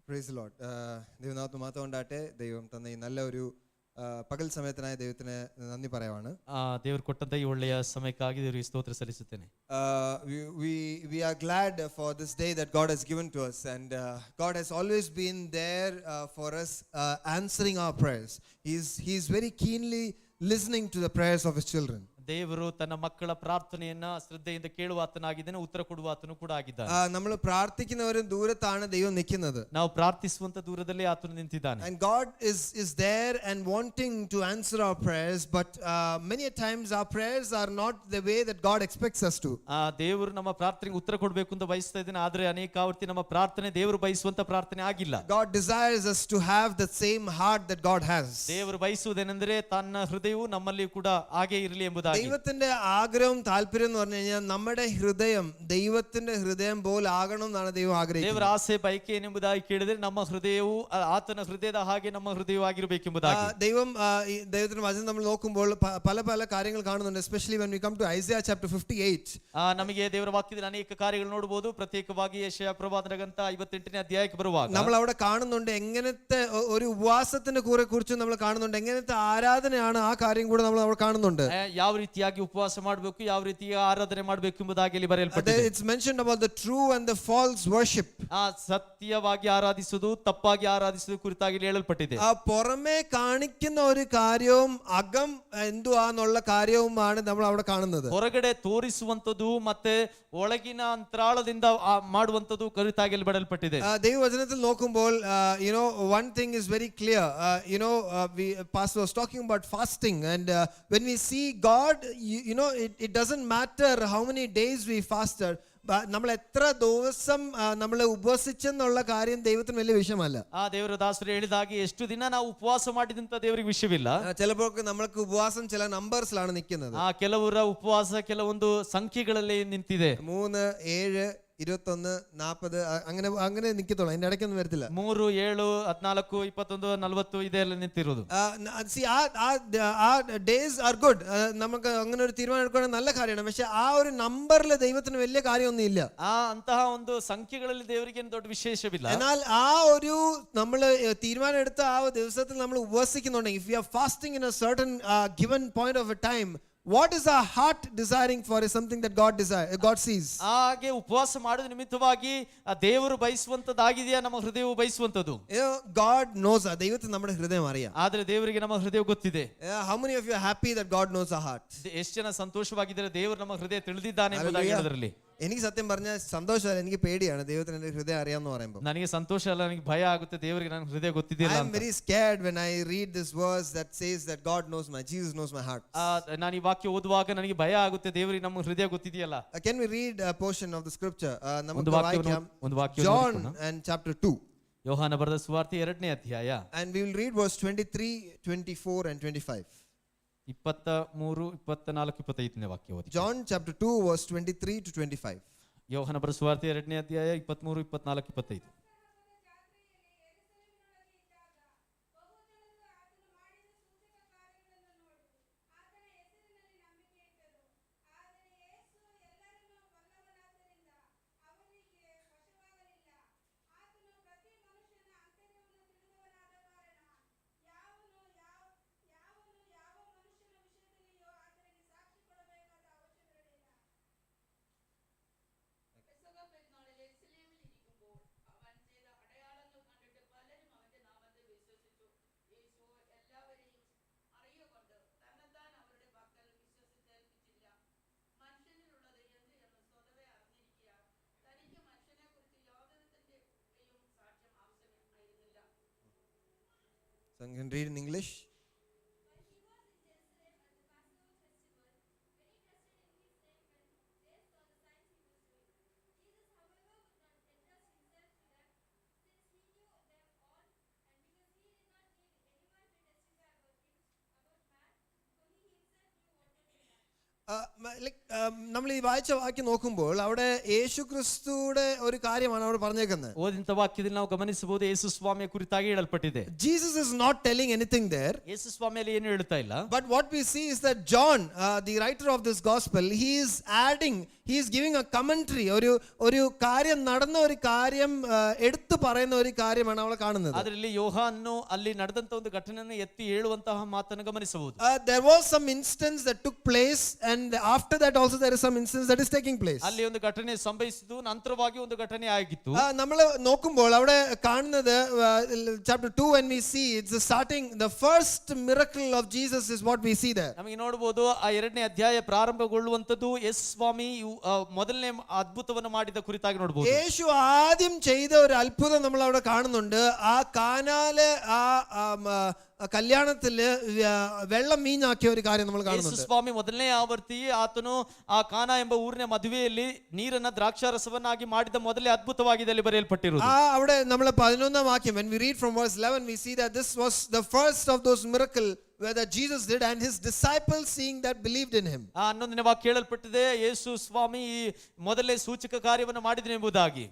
Praise Lord. ദൈവനാമത്തിന് മഹത്വം ഉണ്ടാകട്ടെ. ദൈവം തന്ന ഈ നല്ല ഒരു പകൽ സമയത്തിനായി ദൈവത്തിന് നന്ദി പറയുവാണ്. ದೇವರು ಕೊಟ್ಟಂತ ಈ ಒಳ್ಳೆಯ ಸಮಯಕ್ಕಾಗಿ ದೇವರಿಗೆ ಸ್ತೋತ್ರ ಸಲ್ಲಿಸುತ್ತೇನೆ. We are glad for this day that God has given to us, and God has always been there for us, answering our prayers. He's very keenly listening to the prayers of his children. ದೇವರು ತನ್ನ ಮಕ್ಕಳ ಪ್ರಾರ್ಥನೆಯನ್ನ ಶ್ರದ್ಧೆಯಿಂದ ಕೇಳುವ ಆತನಾಗಿದ್ದಾನೆ, ಉತ್ತರ ಕೊಡುವ ಆತನು ಕೂಡ ಆಗಿದ್ದಾನೆ. നമ്മൾ പ്രാർത്ഥിക്കുന്നവരും ദൂരത്താണ് ദൈവം നിൽക്കുന്നത്. ನಾವು ಪ್ರಾರ್ಥಿಸುವಂತ ದೂರದಲ್ಲಿ ಆತನು ನಿಂತಿದ್ದಾನೆ. And God is there and wanting to answer our prayers, but many times our prayers are not the way that God expects us to. ದೇವರು ನಮ್ಮ ಪ್ರಾರ್ಥನೆಗೆ ಉತ್ತರ ಕೊಡಬೇಕು ಅಂತ ಬಯಸ್ತಾ ಇದ್ದಾನೆ, ಆದ್ರೆ ಅನೇಕಾವರ್ತಿ ನಮ್ಮ ಪ್ರಾರ್ಥನೆ ದೇವರು ಬಯಸುವಂತ ಪ್ರಾರ್ಥನೆ ಆಗಿಲ್ಲ. God desires us to have the same heart that God has. ದೇವರು ಬಯಸುವುದೇನೆಂದರೆ ತನ್ನ ಹೃದಯವು ನಮ್ಮಲ್ಲಿ ಕೂಡ ಹಾಗೆ ಇರಲಿ ಎಂಬುದಾಗಿ. ദൈവത്തിന്റെ ആഗ്രഹവും താല്പര്യം എന്ന് പറഞ്ഞു കഴിഞ്ഞാൽ നമ്മുടെ ഹൃദയം ദൈവത്തിന്റെ ഹൃദയം പോലെ ആകണം എന്നാണ് ദൈവം ആഗ്രഹിക്കുന്നത്. ದೇವರ ಆಸೆ ಬಯಕೆ ಏನೆಂಬುದಾಗಿ ಕೇಳಿದರೆ ನಮ್ಮ ಹೃದಯವು ಆತನ ಹೃದಯದ ಹಾಗೆ ನಮ್ಮ ಹೃದಯವಾಗಿರಬೇಕೆಂಬುದಾಗಿ. ദൈവത്തിന്റെ വചനം നമ്മൾ നോക്കുമ്പോൾ പല പല കാര്യങ്ങൾ കാണുന്നുണ്ട്. Especially when we come to Isaiah chapter 58. ನಮಗೆ ದೇವರ ವಾಕ್ಯದಲ್ಲಿ ಅನೇಕ ಕಾರ್ಯಗಳು ನೋಡಬಹುದು. ಪ್ರತ್ಯೇಕವಾಗಿ ಯೆಶಾಯ ಪ್ರವಾದನ ಗ್ರಂಥ 58ನೇ ಅಧ್ಯಾಯಕ್ಕೆ ಬರುವಾಗ നമ്മൾ അവിടെ കാണുന്നുണ്ട് എങ്ങനത്തെ ഒരു ഉപവാസത്തിനെ കുറിച്ച് നമ്മൾ കാണുന്നുണ്ട്, എങ്ങനത്തെ ആരാധനയാണ് ആ കാര്യം കൂടെ നമ്മൾ അവിടെ കാണുന്നുണ്ട്. ಯಾವ ರೀತಿಯಾಗಿ ಉಪವಾಸ ಮಾಡಬೇಕು, ಯಾವ ರೀತಿಯ ಆರಾಧನೆ ಮಾಡಬೇಕು ಎಂಬುದಾಗಿ ಇಲ್ಲಿ ಬರೆಯಲ್ಪಟ್ಟಿದೆ. It's mentioned about the true and the false worship. ಸತ್ಯವಾಗಿ ಆರಾಧಿಸುವುದು, ತಪ್ಪಾಗಿ ಆರಾಧಿಸುವುದು ಕುರಿತಾಗಿ ಹೇಳಲ್ಪಟ್ಟಿದೆ. പുറമേ കാണിക്കുന്ന ഒരു കാര്യവും അകം എന്തുവാന്നുള്ള കാര്യവുമാണ് നമ്മൾ അവിടെ കാണുന്നത്. ಹೊರಗಡೆ ತೋರಿಸುವಂತದ್ದು ಮತ್ತೆ ಒಳಗಿನ ಅಂತರಾಳದಿಂದ ಮಾಡುವಂತದ್ದು ಕುರಿತಾಗಿ ಇಲ್ಲಿ ಬರೆಯಲ್ಪಟ್ಟಿದೆ. ദൈവവചനത്തിൽ നോക്കുമ്പോൾ one thing is very clear. Pastor was talking about fasting, and when we see God, it doesn't matter how many days we fasted. നമ്മൾ എത്ര ദിവസം നമ്മൾ ഉപവസിച്ചെന്നുള്ള കാര്യം ദൈവത്തിന് വലിയ വിഷയമല്ല. ದೇವರ ದಾಸರು ಹೇಳಿದಾಗೆ ಎಷ್ಟು ದಿನ ನಾವು ಉಪವಾಸ ಮಾಡಿದಂತ ದೇವರಿಗೆ ವಿಷಯವಿಲ್ಲ. ചിലപ്പോൾ നമ്മൾക്ക് ഉപവാസം ചില നമ്പേഴ്സിലാണ് നിൽക്കുന്നത്. ಕೆಲವರ ಉಪವಾಸ ಕೆಲವೊಂದು ಸಂಖ್ಯೆಗಳಲ್ಲಿ ನಿಂತಿದೆ. 3, 7, 21, 40 അങ്ങനെ നിൽക്കത്തുള്ളൂ. അതിന്റെ ഇടയ്ക്കൊന്നും വരത്തില്ല. 3, 7, 14, 21, 40 ಇದೆಲ್ಲ ನಿಂತಿರೋದು. Days are good. നമുക്ക് അങ്ങനെ ഒരു തീരുമാനം എടുക്കുകയാണെങ്കിൽ നല്ല കാര്യമാണ്. പക്ഷെ ആ ഒരു നമ്പറിൽ ദൈവത്തിന് വലിയ കാര്യമൊന്നും ഇല്ല. ಅಂತಹ ಒಂದು ಸಂಖ್ಯೆಗಳಲ್ಲಿ ದೇವರಿಗೆ ಏನು ದೊಡ್ಡ ವಿಶೇಷವಿಲ್ಲ. എന്നാൽ ആ ഒരു നമ്മൾ തീരുമാനം എടുത്ത ആ ദിവസത്തിൽ നമ്മൾ ഉപവസിക്കുന്നുണ്ടെങ്കിൽ, if we are fasting in a certain given point of a time, what is our heart desiring for is something that God sees. ಹಾಗೆ ಉಪವಾಸ ಮಾಡುವ ನಿಮಿತ್ತವಾಗಿ ದೇವರು ಬಯಸುವಂತದ್ದಾಗಿದೆಯಾ, ನಮ್ಮ ಹೃದಯವು ಬಯಸುವಂತದ್ದು. God knows. ದೈವത്തിന് നമ്മുടെ ഹൃദയം അറിയാം. ಆದ್ರೆ ದೇವರಿಗೆ ನಮ್ಮ ಹೃದಯ ಗೊತ್ತಿದೆ. How many of you are happy that God knows our heart? ಎಷ್ಟು ಜನ ಸಂತೋಷವಾಗಿದ್ದಾರೆ ದೇವರು ನಮ್ಮ ಹೃದಯ ತಿಳಿದಿದ್ದಾನೆ ಎಂಬುದಾಗಿ ಹೇಳೋದ್ರಲ್ಲಿ? എനിക്ക് സത്യം പറഞ്ഞാൽ സന്തോഷമല്ല, എനിക്ക് പേടിയാണ് ദൈവത്തിന് എന്റെ ഹൃദയം അറിയാമെന്ന് പറയുമ്പോൾ. ನನಗೆ ಸಂತೋಷ ಅಲ್ಲ, ನನಗೆ ಭಯ ಆಗುತ್ತೆ. ದೇವರಿಗೆ ನನ್ನ ಹೃದಯ ಗೊತ್ತಿದೆಯಲ್ಲ. I am very scared when I read this verse that says that God knows Jesus knows my heart. ನಾನು ಈ ವಾಕ್ಯ ಓದುವಾಗ ನನಗೆ ಭಯ ಆಗುತ್ತೆ, ದೇವರಿಗೆ ನಮ್ಮ ಹೃದಯ ಗೊತ್ತಿದೆಯಲ್ಲ. Can we read a portion of the scripture? നമുക്ക് വായിക്കാം John and chapter 2. ಯೋಹಾನ ಬರೆದ ಸುವಾರ್ತೆ 2ನೇ ಅಧ್ಯಾಯ. And we will read verse 23, 24 and 25. 23, 24, 25ನೇ ವಾಕ್ಯ ಓದಿ. John chapter 2 verse 23 to 25. ಯೋಹಾನ ಬರೆದ ಸುವಾರ್ತೆ 2ನೇ ಅಧ್ಯಾಯ 23, 24, 25. So I can read in English. നമ്മൾ ഈ വായിച്ച വാക്യം നോക്കുമ്പോൾ അവിടെ യേശു ക്രിസ്തുയുടെ ഒരു കാര്യമാണ് അവിടെ പറഞ്ഞേക്കുന്നത്. ಓದಿಂತ ವಾಕ್ಯದಲ್ಲಿ ನಾವು ಗಮನಿಸಬಹುದು ಯೇಸು ಸ್ವಾಮಿಯ ಕುರಿತಾಗಿ ಹೇಳಲ್ಪಟ್ಟಿದೆ. Jesus is not telling anything there. ಯೇಸು ಸ್ವಾಮಿಯಲ್ಲಿ ಏನು ಹೇಳ್ತಾ ಇಲ್ಲ. But what we see is that John, the writer of this gospel, he is adding, he is giving a commentary. ഒരു കാര്യം നടന്ന ഒരു കാര്യം എടുത്തു പറയുന്ന ഒരു കാര്യമാണ് അവിടെ കാണുന്നത്. ಅದರಲ್ಲಿ ಯೋಹಾನನು ಅಲ್ಲಿ ನಡೆದಂತ ಒಂದು ಘಟನೆಯನ್ನು ಎತ್ತಿ ಹೇಳುವಂತಹ ಮಾತನ್ನು ಗಮನಿಸಬಹುದು. There was some instance that took place, and after that also there is some instance that is taking place. ಅಲ್ಲಿ ಒಂದು ಘಟನೆ ಸಂಭವಿಸಿತು, ನಂತರವಾಗಿ ಒಂದು ಘಟನೆ ಆಗಿತ್ತು. നമ്മൾ നോക്കുമ്പോൾ അവിടെ കാണുന്നത് chapter 2 when we see it's the starting, the first miracle of Jesus is what we see there. ನಮಗೆ ನೋಡಬಹುದು ಆ 2ನೇ ಅಧ್ಯಾಯ ಪ್ರಾರಂಭಗೊಳ್ಳುವಂತದ್ದು ಯೇಸು ಸ್ವಾಮಿ ಮೊದಲನೇ ಅದ್ಭುತವನ್ನು ಮಾಡಿದ ಕುರಿತಾಗಿ ನೋಡಬಹುದು. യേശു ആദ്യം ചെയ്ത ഒരു അത്ഭുതം നമ്മൾ അവിടെ കാണുന്നുണ്ട്. ആ കാനാല് ആ കല്യാണത്തില് വെള്ളം മീഞ്ഞാക്കിയ ഒരു കാര്യം നമ്മൾ കാണുന്നുണ്ട്. ಯೇಸು ಸ್ವಾಮಿ ಮೊದಲನೇ ಆವರ್ತಿ ಆತನು ಆ ಕಾನಾ ಎಂಬ ಊರಿನ ಮದುವೆಯಲ್ಲಿ ನೀರನ್ನ ದ್ರಾಕ್ಷಾರಸವನ್ನಾಗಿ ಮಾಡಿದ ಮೊದಲೇ ಅದ್ಭುತವಾಗಿದೆ ಅಲ್ಲಿ ಬರೆಯಲ್ಪಟ್ಟಿರುವುದು. അവിടെ നമ്മൾ 11ാം വാക്യം, when we read from verse 11, we see that this was the first of those miracles whether Jesus did, and his disciples seeing that believed in him. 11ನೇ ವಾಕ್ಯ ಹೇಳಲ್ಪಟ್ಟಿದೆ, ಯೇಸು ಸ್ವಾಮಿ ಮೊದಲೇ ಸೂಚಕ ಕಾರ್ಯವನ್ನು ಮಾಡಿದನು ಎಂಬುದಾಗಿ.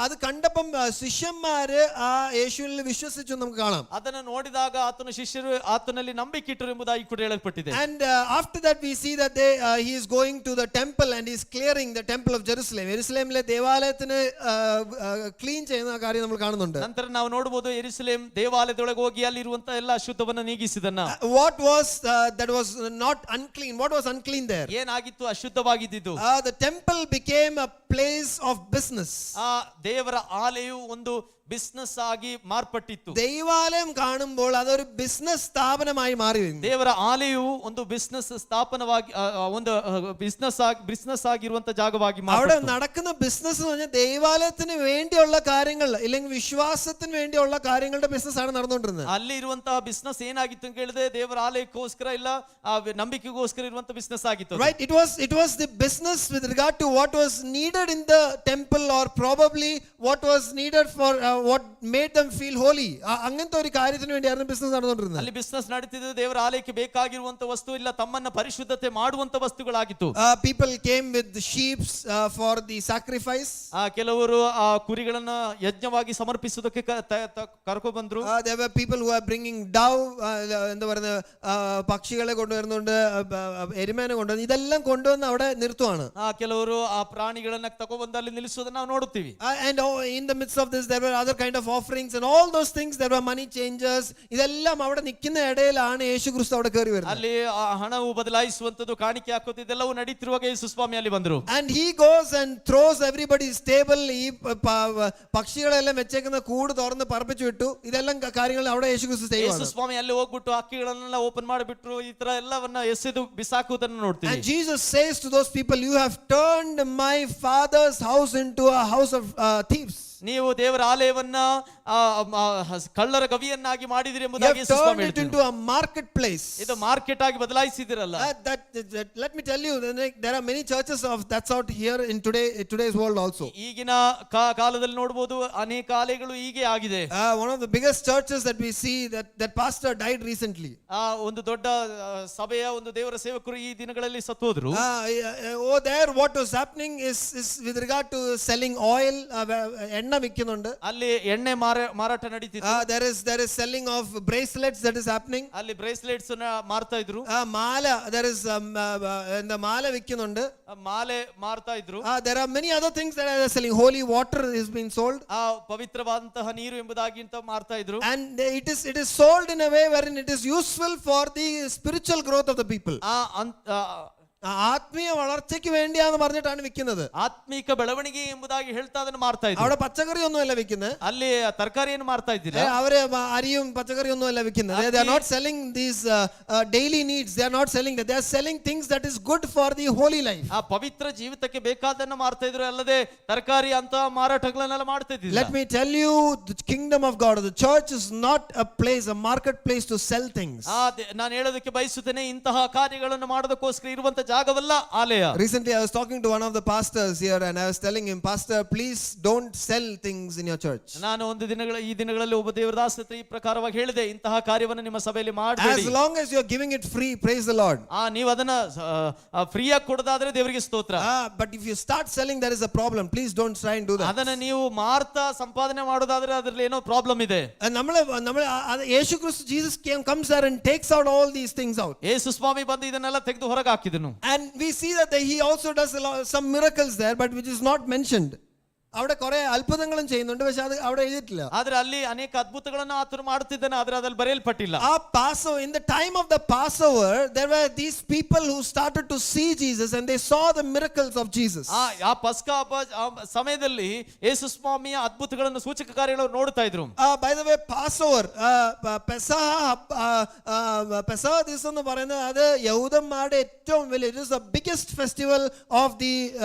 അത് കണ്ടപ്പം ശിഷ്യന്മാര് ആ യേശുവിൽ വിശ്വസിച്ചു നമുക്ക് കാണാം. ಅದನ್ನು ನೋಡಿದಾಗ ಆತನ ಶಿಷ್ಯರು ಆತನಲ್ಲಿ ನಂಬಿಕೆ ಇಟ್ಟರು ಎಂಬುದಾಗಿ ಕೂಡ ಹೇಳಲ್ಪಟ್ಟಿದೆ. And after that we see that he is going to the temple and he is clearing the temple of Jerusalem. യെരുശലേമിലെ ദേവാലയത്തിന് ക്ലീൻ ചെയ്യുന്ന കാര്യം നമ്മൾ കാണുന്നുണ്ട്. ನಂತರ ನಾವು ನೋಡಬಹುದು ಯೆರೂಸಲೇಮ್ ದೇವಾಲಯದೊಳಗೆ ಹೋಗಿ ಅಲ್ಲಿ ಇರುವಂತ ಎಲ್ಲ ಅಶುದ್ಧವನ್ನು ನೀಗಿಸಿದನು. What was that was not unclean? What was unclean there? ಏನಾಗಿತ್ತು ಅಶುದ್ಧವಾಗಿದ್ದು? The temple became a place of business. ಆ ದೇವರ ಆಲಯವು ಒಂದು ಬಿಸಿನೆಸ್ ಆಗಿ ಮಾರ್ಪಟ್ಟಿತ್ತು. ദൈവാലയം കാണുമ്പോൾ അതൊരു ബിസിനസ് സ്ഥാപനമായി മാറി. ದೇವರ ಆಲಯವು ಒಂದು ಬಿಸಿನೆಸ್ ಸ್ಥಾಪನವಾಗಿ ಒಂದು ಬಿಸಿನೆಸ್ ಆಗಿರುವಂತ ಜಾಗವಾಗಿ ಮಾರ್ಪಟ್ಟಿತು. അവിടെ നടക്കുന്ന ബിസിനസ് എന്ന് പറഞ്ഞാൽ ദൈവാലയത്തിന് വേണ്ടിയുള്ള കാര്യങ്ങൾ അല്ലെങ്കിൽ വിശ്വാസത്തിന് വേണ്ടിയുള്ള കാര്യങ്ങളുടെ ബിസിനസ് ആണ് നടന്നുകൊണ്ടിരുന്നത്. ಅಲ್ಲಿ ಇರುವಂತಹ ಬಿಸಿನೆಸ್ ಏನಾಗಿತ್ತು ಅಂತ ಹೇಳಿದ್ರೆ ದೇವರ ಆಲಯಕ್ಕೋಸ್ಕರ ಇಲ್ಲ ನಂಬಿಕೆಗೋಸ್ಕರ ಇರುವಂತ ಬಿಸಿನೆಸ್ ಆಗಿತ್ತು. Right, it was the business with regard to what was needed in the temple, or probably what was needed for what made them feel holy. അങ്ങനത്തെ ഒരു കാര്യത്തിന് വേണ്ടിയാണ് ബിസിനസ് നടന്നുകൊണ്ടിരുന്നത്. ಅಲ್ಲಿ ಬಿಸಿನೆಸ್ ನಡೀತಿದ್ದು ದೇವರ ಆಲಯಕ್ಕೆ ಬೇಕಾಗಿರುವಂತ ವಸ್ತು ಇಲ್ಲ ತಮ್ಮನ್ನ ಪರಿಶುದ್ಧತೆ ಮಾಡುವಂತ ವಸ್ತುಗಳಾಗಿತ್ತು. People came with the sheep for the sacrifice. ಕೆಲವರು ಆ ಕುರಿಗಳನ್ನ ಯಜ್ಞವಾಗಿ ಸಮರ್ಪಿಸುವುದಕ್ಕೆ ಕರ್ಕೊ ಬಂದ್ರು. There were people who were bringing dove, എന്താ പറയുന്ന പക്ഷികളെ കൊണ്ടുവരുന്നുണ്ട്, എരുമേനെ കൊണ്ടുവന്ന് ഇതെല്ലാം കൊണ്ടുവന്ന് അവിടെ നിർത്തുവാണ്. ಕೆಲವರು ಆ ಪ್ರಾಣಿಗಳನ್ನ ತಗೊಬಂದು ಅಲ್ಲಿ ನಿಲ್ಲಿಸುವುದನ್ನ ನಾವು ನೋಡುತ್ತೀವಿ. And in the midst of this there were other kind of offerings and all those things. There were money changers. ഇതെല്ലാം അവിടെ നിൽക്കുന്ന ഇടയിലാണ് യേശു ക്രിസ്തു അവിടെ കയറി വരുന്നത്. ಅಲ್ಲಿ ಹಣವು ಬದಲಾಯಿಸುವಂತದ್ದು ಕಾಣಿಕೆ ಹಾಕೋದು ಇದೆಲ್ಲವೂ ನಡೀತಿರುವಾಗ ಯೇಸು ಸ್ವಾಮಿ ಅಲ್ಲಿ ಬಂದರು. And he goes and throws everybody's table. ഈ പക്ഷികളെല്ലാം വെച്ചേക്കുന്ന കൂട് തുറന്ന് പറപ്പിച്ചു വിട്ടു. ഇതെല്ലാം കാര്യങ്ങൾ അവിടെ യേശു ക്രിസ്തു ചെയ്യുവാണ്. ಯೇಸು ಸ್ವಾಮಿ ಅಲ್ಲಿ ಹೋಗ್ಬಿಟ್ಟು ಅಕ್ಕಿಗಳನ್ನೆಲ್ಲ ಓಪನ್ ಮಾಡಿಬಿಟ್ರು. ಈ ತರ ಎಲ್ಲವನ್ನ ಎಸೆದು ಬಿಸಾಕುವುದನ್ನು ನೋಡ್ತೀವಿ. And Jesus says to those people, you have turned my father's house into a house of thieves. ನೀವು ದೇವರ ಆಲಯವನ್ನ ಕಳ್ಳರ ಗವಿಯನ್ನಾಗಿ ಮಾಡಿದಿರಿ ಎಂಬುದಾಗಿ ಯೇಸು ಸ್ವಾಮಿ ಹೇಳ್ತಾರೆ. into a marketplace. ಇದು ಮಾರ್ಕೆಟ್ ಆಗಿ ಬದಲಾಯಿಸಿದಿರಲ್ಲ. Let me tell you, there are many churches of that sort here in today's world also. ಈಗಿನ ಕಾಲದಲ್ಲಿ ನೋಡಬಹುದು ಅನೇಕ ಆಲಯಗಳು ಹೀಗೆ ಆಗಿದೆ. One of the biggest churches that we see, that pastor died recently. ಒಂದು ದೊಡ್ಡ ಸಭೆಯ ಒಂದು ದೇವರ ಸೇವಕರು ಈ ದಿನಗಳಲ್ಲಿ ಸತ್ತು ಹೋದ್ರು. There what was happening is with regard to selling oil. ಎಣ್ಣೆ ವಿಕ್ಕುന്നുണ്ട്. ಅಲ್ಲಿ ಎಣ್ಣೆ ಮಾರಾಟ ನಡೀತಿತ್ತು. There is selling of bracelets that is happening. ಅಲ್ಲಿ ಬ್ರೇಸ್ಲೆಟ್ಸ್ ಮಾರ್ತಾ ಇದ್ರು. ಮಾಲ, there is ಮಾಲೆ ವಿಕ್ಕುന്നുണ്ട്. ಮಾಲೆ ಮಾರ್ತಾ ಇದ್ರು. There are many other things that are selling. Holy water is being sold. ಪವಿತ್ರವಾದಂತಹ ನೀರು ಎಂಬುದಾಗಿ ಅಂತ ಮಾರ್ತಾ ಇದ್ರು. And it is sold in a way wherein it is useful for the spiritual growth of the people. ആത്മീയ വളർച്ചയ്ക്ക് വേണ്ടിയാന്ന് പറഞ്ഞിട്ടാണ് വിൽക്കുന്നത്. ಆತ್ಮಿಕ ಬೆಳವಣಿಗೆ ಎಂಬುದಾಗಿ ಹೇಳ್ತಾ ಅದನ್ನು ಮಾರ್ತಾ ಇದ್ರು. അവിടെ പച്ചക്കറി ഒന്നും അല്ല വിൽക്കുന്നത്. ಅಲ್ಲಿ ತರಕಾರಿಯನ್ನು ಮಾರ್ತಾ ಇದ್ದಿಲ್ಲ. അവര് അരിയും പച്ചക്കറി ഒന്നും അല്ല വിൽക്കുന്നത്. They are not selling these daily needs. They are not selling that. They are selling things that is good for the holy life. ಆ ಪವಿತ್ರ ಜೀವಿತಕ್ಕೆ ಬೇಕಾದನ್ನ ಮಾರ್ತಾ ಇದ್ರು, ಅಲ್ಲದೆ ತರಕಾರಿ ಅಂತ ಮಾರಾಟಗಳನ್ನೆಲ್ಲ ಮಾಡ್ತಾ ಇದ್ದಿಲ್ಲ. Let me tell you, the kingdom of God, the church is not a place, a marketplace to sell things. ನಾನು ಹೇಳೋದಕ್ಕೆ ಬಯಸುತ್ತೇನೆ, ಇಂತಹ ಕಾರ್ಯಗಳನ್ನು ಮಾಡೋದಕ್ಕೋಸ್ಕರ ಇರುವಂತ ಜಾಗವಲ್ಲ ಆಲಯ. Recently, I was talking to one of the pastors here, and I was telling him, Pastor, please don't sell things in your church. ನಾನು ಈ ದಿನಗಳಲ್ಲಿ ಒಬ್ಬ ದೇವದಾಸ ಹತ್ರ ಈ ಪ್ರಕಾರವಾಗಿ ಹೇಳಿದೆ, ಇಂತಹ ಕಾರ್ಯವನ್ನು ನಿಮ್ಮ ಸಭೆಯಲ್ಲಿ ಮಾಡಬೇಡಿ. As long as you are giving it free, praise the Lord. ನೀವು ಅದನ್ನ ಫ್ರೀಯಾಗಿ ಕೊಡೋದಾದ್ರೆ ದೇವರಿಗೆ ಸ್ತೋತ್ರ. But if you start selling, there is a problem. Please don't try and do that. ಅದನ್ನ ನೀವು ಮಾರ್ತಾ ಸಂಪಾದನೆ ಮಾಡೋದಾದ್ರೆ ಅದರಲ್ಲಿ ಏನೋ ಪ್ರಾಬ್ಲಮ್ ಇದೆ. Yesu Krista Jesus comes there and takes out all these things out. ಯೇಸು ಸ್ವಾಮಿ ಬಂದು ಇದನ್ನೆಲ್ಲ ತೆಗೆದು ಹೊರಗೆ ಹಾಕಿದನು. And we see that he also does some miracles there, but which is not mentioned. അവിടെ കുറെ അത്ഭുതങ്ങളും ചെയ്യുന്നുണ്ട്, പക്ഷെ അത് അവിടെ എഴുതിയിട്ടില്ല. ಆದ್ರೆ ಅಲ್ಲಿ ಅನೇಕ ಅದ್ಭುತಗಳನ್ನು ಆತನು ಮಾಡುತ್ತಿದ್ದಾನೆ, ಆದ್ರೆ ಅದಲ್ಲಿ ಬರೆಯಲ್ಪಟ್ಟಿಲ್ಲ. ಆ Passover, in the time of the Passover, there were these people who started to see Jesus and they saw the miracles of Jesus. ಆ ಪಸ್ಕಾ ಹಬ್ಬ ಸಮಯದಲ್ಲಿ ಯೇಸು ಸ್ವಾಮಿಯ ಅದ್ಭುತಗಳನ್ನು ಸೂಚಕ ಕಾರ್ಯಗಳನ್ನು ನೋಡ್ತಾ ಇದ್ರು. By the way, Passover, പെസഹ ദിവസം എന്ന് പറയുന്നത് അത് യഹൂദന്മാരുടെ ഏറ്റവും വലിയ, it is the biggest festival of the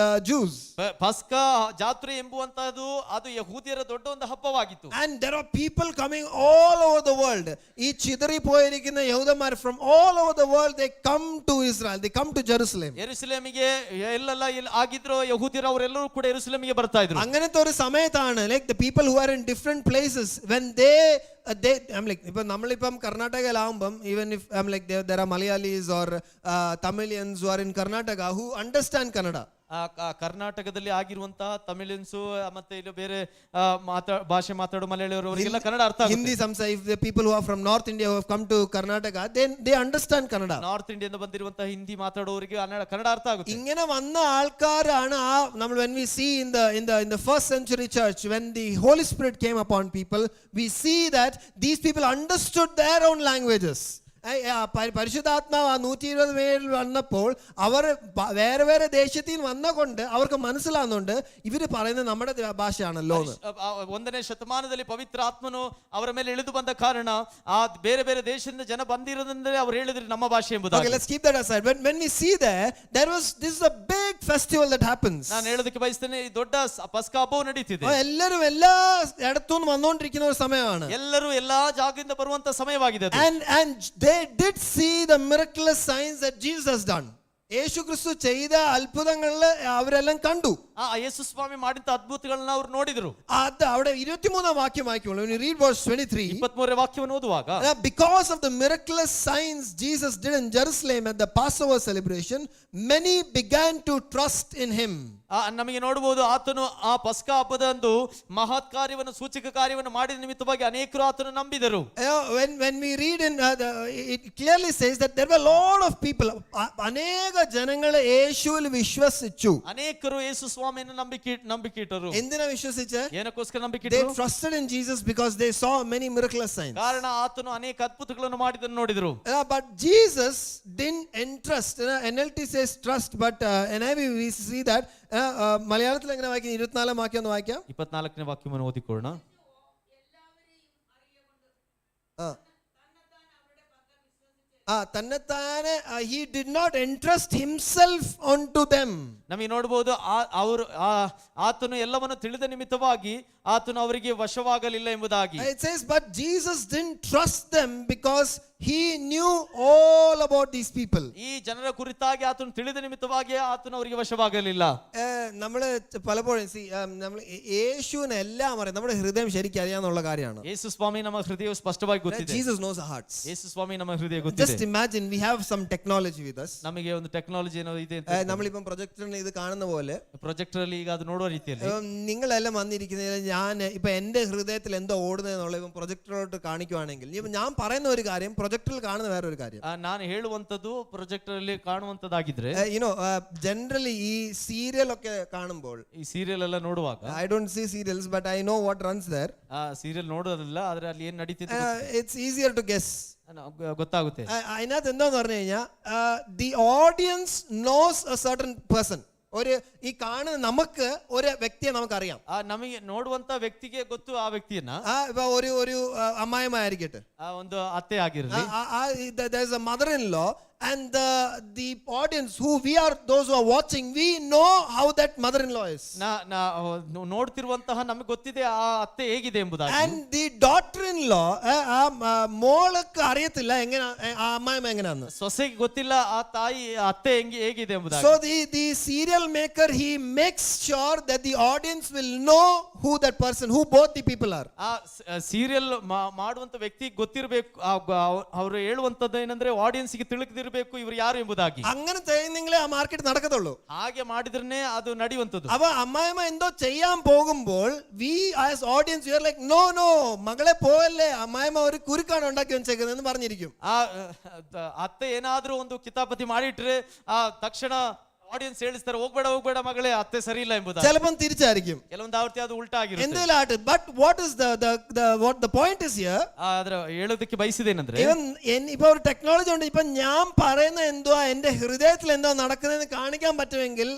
Jews. ಪಸ್ಕಾ ಜಾತ್ರೆ ಎಂಬುವಂತಹದ್ದು ಅದು ಯಹೂದ್ಯರ ದೊಡ್ಡ ಒಂದು ಹಬ್ಬವಾಗಿತ್ತು. And there are people coming all over the world. ಈ ಚಿದರಿ പോയിരിക്കുന്ന യഹൂദന്മാർ from all over the world, they come to Israel, they come to Jerusalem. ಯೆರೂಸಲೇಮಿಗೆ ಎಲ್ಲೆಲ್ಲ ಆಗಿದ್ರು ಯಹೂದ್ಯರು ಅವರೆಲ್ಲರೂ ಕೂಡ ಯೆರೂಸಲೇಮಿಗೆ ಬರ್ತಾ ಇದ್ರು. അങ്ങനത്തെ ഒരു സമയത്താണ് like the people who are in different places, when they I'm like, ഇപ്പം നമ്മളിപ്പം കർണാടകയിലാവുമ്പം, even if I'm like there are Malayalis or Tamilians who are in Karnataka who understand Kannada. ಕರ್ನಾಟಕದಲ್ಲಿ ಆಗಿರುವಂತಹ ತಮಿಳಿನ್ಸು ಮತ್ತೆ ಇಲ್ಲಿ ಬೇರೆ ಭಾಷೆ ಮಾತಾಡೋ ಮಲಯಾಳಿಯವರು ಅವರಿಗೆಲ್ಲ ಕನ್ನಡ ಅರ್ಥ ಆಗುತ್ತೆ. ಹಿಂದಿ ಸಂಸಾರ, if the people who are from North India who have come to Karnataka, they understand Kannada. North ಇಂಡಿಯಾದಿಂದ ಬಂದಿರುವಂತಹ ಹಿಂದಿ ಮಾತಾಡೋರಿಗೆ ಕನ್ನಡ ಅರ್ಥ ಆಗುತ್ತೆ. ഇങ്ങനെ വന്ന ആൾക്കാരാണ് നമ്മൾ when we see in the first century church, when the Holy Spirit came upon people, we see that these people understood their own languages. പരിശുദ്ധാത്മാവ് 120 പേരിൽ വന്നപ്പോൾ അവർ വേറെ വേറെ ദേശത്തിൽ വന്നുകൊണ്ട് അവർക്ക് മനസ്സിലാകുന്നുണ്ട് ഇവര് പറയുന്നത് നമ്മുടെ ഭാഷയാണല്ലോ. 1ನೇ ಶತಮಾನದಲ್ಲಿ ಪವಿತ್ರ ಆತ್ಮನು ಅವರ ಮೇಲೆ ಇಳಿದು ಬಂದ ಕಾರಣ ಆ ಬೇರೆ ಬೇರೆ ದೇಶದಿಂದ ಜನ ಬಂದಿರೋದ್ರಿಂದ ಅವರು ಹೇಳಿದ್ರು ನಮ್ಮ ಭಾಷೆ ಎಂಬುದಾಗಿ. Okay, let's keep that aside. When we see there was this is a big festival that happens. ನಾನು ಹೇಳೋದಕ್ಕೆ ಬಯಸ್ತೇನೆ, ಈ ದೊಡ್ಡ ಪಸ್ಕಾ ಹಬ್ಬವು ನಡೀತಿದೆ. ಎಲ್ಲರೂ എല്ലാ ഇടത്തുനിന്ന് വന്നുകൊണ്ടിരിക്കുന്ന ഒരു സമയമാണ്. ಎಲ್ಲರೂ ಎಲ್ಲಾ ಜಾಗದಿಂದ ಬರುವಂತ ಸಮಯವಾಗಿದೆ. And they did see the miraculous signs that Jesus has done. യേശു ക്രിസ്തു ചെയ്ത അത്ഭുതങ്ങളിൽ അവരെല്ലാം കണ്ടു. യേശു സ്വാമി ಮಾಡಿದ ಅದ್ಭುತಗಳನ್ನು ಅವರು ನೋಡಿದರು. അത് അവിടെ 23ാം വാക്യം വായിക്കുമ്പോൾ, when you read verse 23, 23ನೇ ವಾಕ್ಯವನ್ನು ಓದುವಾಗ, because of the miraculous signs Jesus did in Jerusalem at the Passover celebration, many began to trust in him. ನಮಗೆ ನೋಡಬಹುದು, ಆತನು ಆ ಪಸ್ಕಾ ಹಬ್ಬದಂದು ಮಹತ್ ಕಾರ್ಯವನ್ನು ಸೂಚಕ ಕಾರ್ಯವನ್ನು ಮಾಡಿದ ನಿಮಿತ್ತವಾಗಿ ಅನೇಕರು ಆತನು ನಂಬಿದರು. When we read in it clearly says that there were a lot of people, ಅನೇಕ ಜನಗಳು ಯೇಸುವಿൽ ವಿಶ್ವಸಿച്ചു. ಅನೇಕರು ಯೇಸು ಸ್ವಾಮಿಯನ್ನು ನಂಬಿಕಿಟ್ಟರು. ಎಂದಿನ ವಿಶ್ವಸಿಸೆ? ಏನಕ್ಕೋಸ್ಕರ ನಂಬಿಕಿಟ್ಟರು? They trusted in Jesus because they saw many miraculous signs. ಕಾರಣ ಆತನು ಅನೇಕ ಅದ್ಭುತಗಳನ್ನು ಮಾಡಿದನ್ನು ನೋಡಿದರು. But Jesus didn't entrust. NLT says trust, but NIV we see that മലയാളത്തിൽ എങ്ങനെ വായിക്കാം? 24ാം വാക്യം ഒന്ന് വായിക്കാം. 24ನೇ ವಾಕ್ಯವನ್ನು ಓದಿಕೊಳ್ಳೋಣ. തന്നെത്താനെ he did not entrust himself onto them. ನಮಗೆ ನೋಡಬಹುದು, ಅವರು ಆತನು ಎಲ್ಲವನ್ನು ತಿಳಿದ ನಿಮಿತ್ತವಾಗಿ ಆತನು ಅವರಿಗೆ ವಶವಾಗಲಿಲ್ಲ ಎಂಬುದಾಗಿ. It says but Jesus didn't trust them because he knew all about these people. ಈ ಜನರ ಕುರಿತಾಗಿ ಆತನು ತಿಳಿದ ನಿಮಿತ್ತವಾಗಿ ಆತನು ಅವರಿಗೆ ವಶವಾಗಲಿಲ್ಲ. നമ്മള് പലപ്പോഴും നമ്മൾ യേശുവിനെ എല്ലാം അറിയാം, നമ്മുടെ ഹൃദയം ശരിക്കും അറിയാന്നുള്ള കാര്യമാണ്. ಯೇಸು ಸ್ವಾಮಿ ನಮ್ಮ ಹೃದಯ ಸ್ಪಷ್ಟವಾಗಿ ಗೊತ್ತಿದೆ. Jesus knows our hearts. ಯೇಸು ಸ್ವಾಮಿ ನಮ್ಮ ಹೃದಯ ಗೊತ್ತಿದೆ. Just imagine we have some technology with us. ನಮಗೆ ಒಂದು ಟೆಕ್ನಾಲಜಿ ಏನೋ ಇದೆ. നമ്മളിപ്പം പ്രൊജക്ടറിൽ ഇത് കാണുന്ന പോലെ ಪ್ರೊಜೆಕ್ಟರ್ ಅಲ್ಲಿ ಈಗ ಅದು ನೋಡುವ ರೀತಿಯಲ್ಲಿ നിങ്ങളെല്ലാം വന്നിരിക്കുന്നതിൽ ഞാൻ ഇപ്പൊ എന്റെ ഹൃദയത്തിൽ എന്തോ ഓടുന്നതെന്നുള്ള ഇപ്പം പ്രൊജക്ടറിലോട്ട് കാണിക്കുവാണെങ്കിൽ ഇപ്പൊ ഞാൻ പറയുന്ന ഒരു കാര്യം പ്രൊജക്ടറിൽ കാണുന്ന വേറെ ഒരു കാര്യം. ನಾನು ಹೇಳುವಂತದ್ದು ಪ್ರೊಜೆಕ್ಟರ್ ಅಲ್ಲಿ ಕಾಣುವಂತದ್ದಾಗಿದ್ರೆ, ಜನರಲಿ ಈ ಸೀರಿಯಲ್ ഒക്കെ കാണുമ്പോൾ, ಈ ಸೀರಿಯಲ್ ಎಲ್ಲ ನೋಡುವಾಗ, I don't see serials but I know what runs there. Serial ನೋಡೋದಿಲ್ಲ, ಆದ್ರೆ ಅಲ್ಲಿ ಏನ್ ನಡೀತಿದೆ it's easier to guess. ಗೊತ್ತಾಗುತ್ತೆ. അതിനകത്ത് എന്താന്ന് പറഞ്ഞു കഴിഞ്ഞാൽ the audience knows a certain person. ഒരു ഈ കാണുന്ന നമുക്ക് ഒരു വ്യക്തിയെ നമുക്കറിയാം. ನಮಗೆ ನೋಡುವಂತ ವ್ಯಕ್ತಿಗೆ ಗೊತ್ತು ಆ ವ್ಯಕ್ತಿಯನ್ನ. ഇപ്പൊ ഒരു അമ്മായിമായിരിക്കട്ടെ, ಒಂದು ಅತ್ತೆ ಆಗಿರಲಿ, there is a mother in law and the audience who we are, those who are watching, we know how that mother-in-law is. ನೋಡ್ತಿರುವಂತಹ ನಮಗೆ ಗೊತ್ತಿದೆ ಆ ಅತ್ತೆ ಹೇಗಿದೆ ಎಂಬುದಾಗಿ. And the daughter-in-law മോൾക്ക് അറിയത്തില്ല എങ്ങനെ ആ അമ്മായിമ്മ എങ്ങനെയാന്ന്. ಸೊಸೆಗೆ ಗೊತ್ತಿಲ್ಲ ಆ ತಾಯಿ ಅತ್ತೆ ಹೇಗಿದೆ ಎಂಬುದಾಗಿ. So the serial maker, he makes sure that the audience will know who that person, who both the people are. ಆ ಸೀರಿಯಲ್ ಮಾಡುವಂತ ವ್ಯಕ್ತಿ ಗೊತ್ತಿರಬೇಕು, ಅವರು ಹೇಳುವಂತದ್ದು ಏನಂದ್ರೆ ಆಡಿಯನ್ಸ್ ಗೆ ತಿಳಿದಿರಬೇಕು ಇವರು ಯಾರು ಎಂಬುದಾಗಿ. അങ്ങനെ ചെയ്യുന്നെങ്കിലേ ആ മാർക്കറ്റ് നടക്കത്തുള്ളൂ. ಹಾಗೆ ಮಾಡಿದ್ರೆ ಅದು ನಡೆಯುವಂತದ್ದು. അപ്പൊ അമ്മായിമ്മ എന്തോ ചെയ്യാൻ പോകുമ്പോൾ we as audience we are like no മകളെ പോവല്ലേ, അമ്മായിമ്മ ഒരു കുരുക്കാണ് ഉണ്ടാക്കി വെച്ചേക്കുന്നതെന്ന് പറഞ്ഞിരിക്കും. ಆ ಅತ್ತೆ ಏನಾದ್ರೂ ಒಂದು ಕಿತಾಪತಿ ಮಾಡಿಟ್ರೆ ಆ ತಕ್ಷಣ ಆಡಿಯನ್ಸ್ ಹೇಳಿಸ್ತಾರೆ, ಹೋಗ್ಬೇಡ ಮಗಳೇ, ಅತ್ತೆ ಸರಿ ಇಲ್ಲ ಎಂಬುದಾಗಿ. ചിലപ്പം തിരിച്ചായിരിക്കും, ಕೆಲವೊಂದು ಆವರ್ತಿ ಅದು ಉಲ್ಟಾ ಆಗಿರುತ್ತೆ. എന്തെങ്കിലും ആട്ടെ. But what is the point is here, ಅದರ ಹೇಳೋದಕ್ಕೆ ಬಯಸಿದೇನೆಂದ್ರೆ, ഇപ്പൊ ഒരു ടെക്നോളജി ഉണ്ട്. ഇപ്പൊ ഞാൻ പറയുന്ന എന്തോ എന്റെ ഹൃദയത്തിൽ എന്തോ നടക്കുന്നതെന്ന് കാണിക്കാൻ പറ്റുമെങ്കിൽ